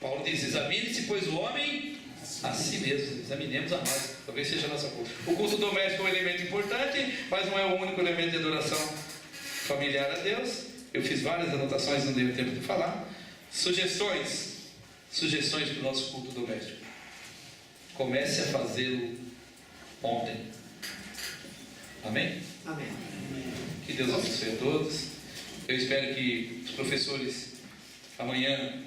Paulo diz: examine-se, pois o homem A si mesmo, examinemos a nós, talvez seja a nossa culpa. O culto doméstico é um elemento importante, mas não é o único elemento de adoração familiar a Deus. Eu fiz várias anotações, não deu tempo de falar. Sugestões para o nosso culto doméstico. Comece a fazê-lo ontem. Amém? Amém. Que Deus abençoe a todos. Eu espero que os professores amanhã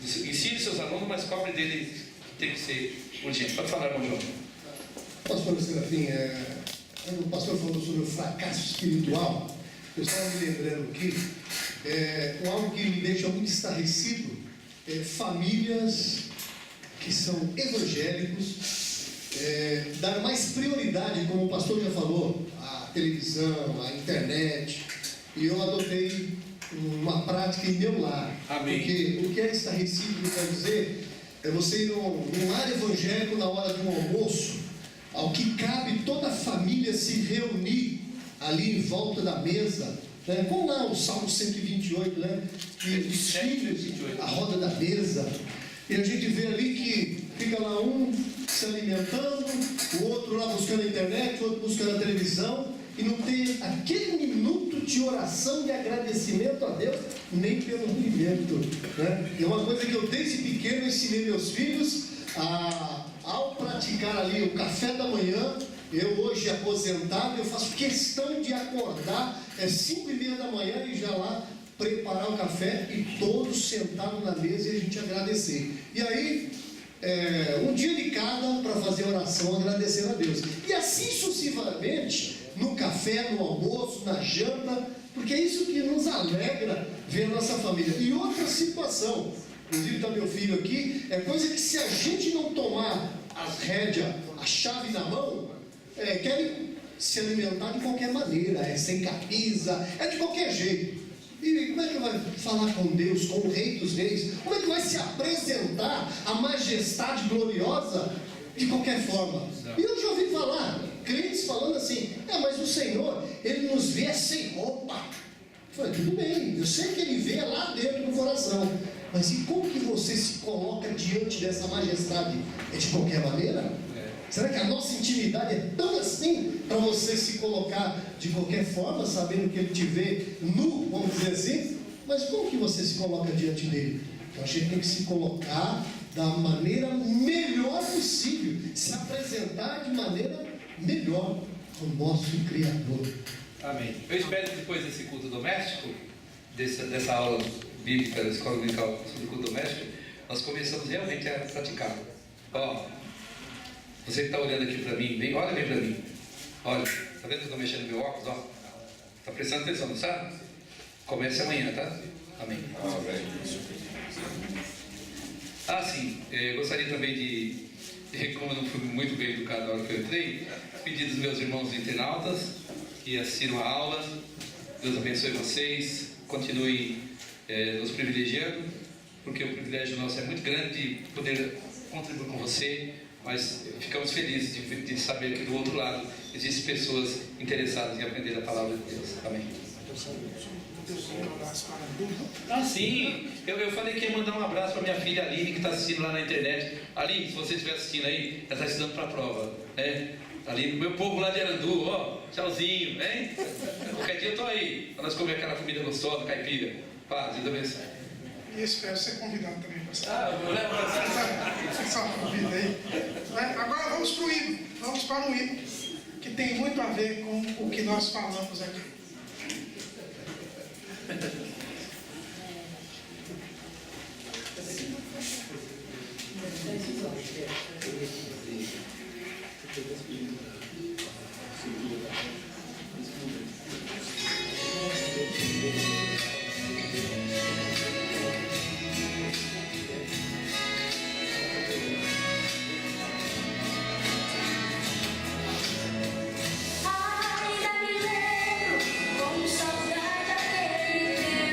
ensine seus alunos, mas cobre deles, tem que ser urgente. Pode falar, irmão João. Pastor Serafim, o pastor falou sobre o fracasso espiritual. Eu estava me lembrando aqui, algo que me deixa muito estarrecido, famílias que são evangélicos, dar mais prioridade, como o pastor já falou, à televisão, à internet, e eu adotei uma prática em meu lar. Amém. Porque o que é estarrecido, que eu quero dizer, é você ir num lar evangélico na hora de um almoço, ao que cabe toda a família se reunir ali em volta da mesa, né? Vamos lá, o Salmo 128, né? E os filhos, a roda da mesa, e a gente vê ali que fica lá um se alimentando, o outro lá buscando a internet, o outro buscando a televisão, e não tem aquele minuto de oração, de agradecimento a Deus, nem pelo alimento, né? É uma coisa que eu desde pequeno ensinei meus filhos ao praticar ali o café da manhã. Eu hoje aposentado, eu faço questão de acordar 5:30 da manhã e já lá preparar o café e todos sentados na mesa e a gente agradecer. E aí, um dia de cada para fazer oração, agradecendo a Deus. E assim sucessivamente, no café, no almoço, na janta, porque é isso que nos alegra ver a nossa família. E outra situação, inclusive está meu filho aqui, é coisa que se a gente não tomar as rédeas, a chave na mão, querem se alimentar de qualquer maneira, sem camisa, de qualquer jeito. E como é que vai falar com Deus, com o Rei dos Reis? Como é que vai se apresentar a majestade gloriosa de qualquer forma? E eu já ouvi falar, crentes falando assim, mas o Senhor, Ele nos vê sem roupa. Eu falei, tudo bem, eu sei que Ele vê lá dentro do coração, mas e como que você se coloca diante dessa majestade? É de qualquer maneira? Será que a nossa intimidade é tão assim para você se colocar de qualquer forma, sabendo que Ele te vê nu, vamos dizer assim? Mas como que você se coloca diante dele? Então a gente tem que se colocar da maneira melhor possível, se apresentar de maneira melhor ao nosso Criador. Amém. Eu espero que depois desse culto doméstico, dessa aula bíblica da escola dominical sobre o culto doméstico, nós começamos realmente a praticar. Você que está olhando aqui para mim, olha bem para mim. Olha, está vendo que eu estou mexendo no meu óculos? Está prestando atenção, não sabe? Comece amanhã, tá? Amém. Sim, eu gostaria também de, como eu não fui muito bem educado na hora que eu entrei, pedir dos meus irmãos internautas que assistiram a aula. Deus abençoe vocês, continuem nos privilegiando, porque o privilégio nosso é muito grande de poder contribuir com você. Mas ficamos felizes de saber que do outro lado existem pessoas interessadas em aprender a palavra de Deus. Amém. Sim, eu falei que ia mandar um abraço para minha filha Aline, que está assistindo lá na internet. Aline, se você estiver assistindo aí, ela está estudando para a prova, né? Aline, meu povo lá de Arandu, tchauzinho, hein? Qualquer dia eu estou aí, para nós comer aquela comida gostosa, caipira. Paz, Deus abençoe. E espero ser convidado também. Eu levo você. Só convida aí. Agora vamos para o hino. Vamos para o hino, que tem muito a ver com o que nós falamos aqui. Ainda me lembro com saudade aquele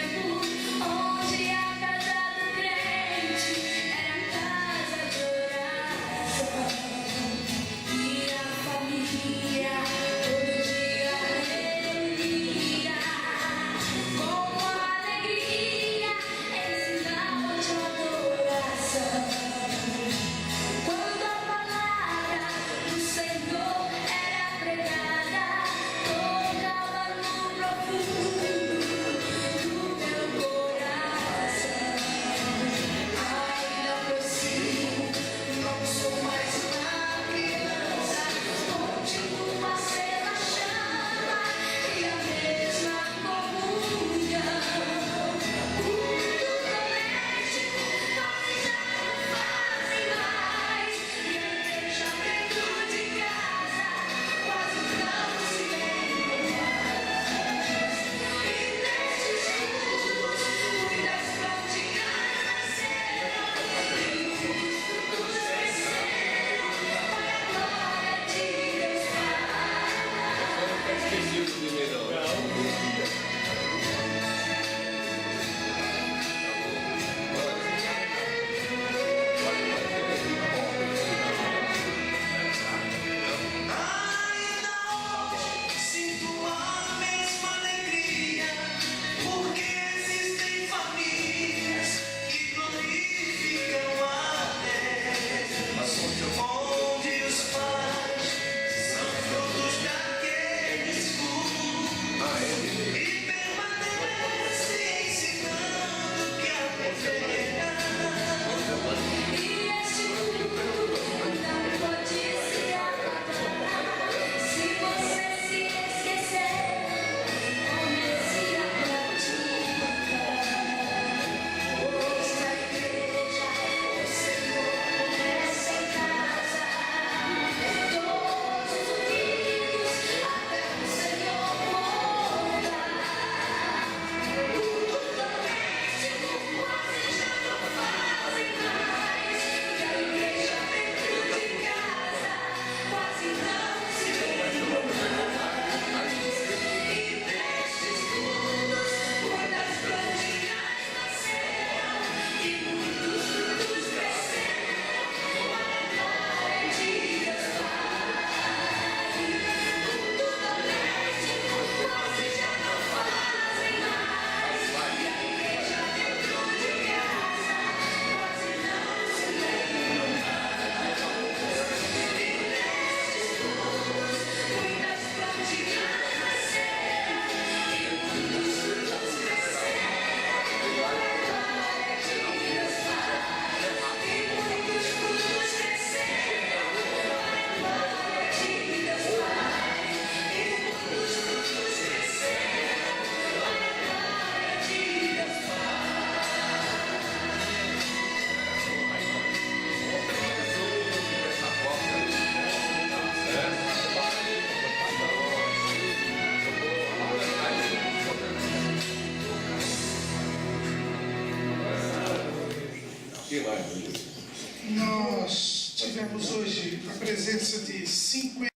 que mais, Rodrigo? Nós tivemos hoje a presença de 50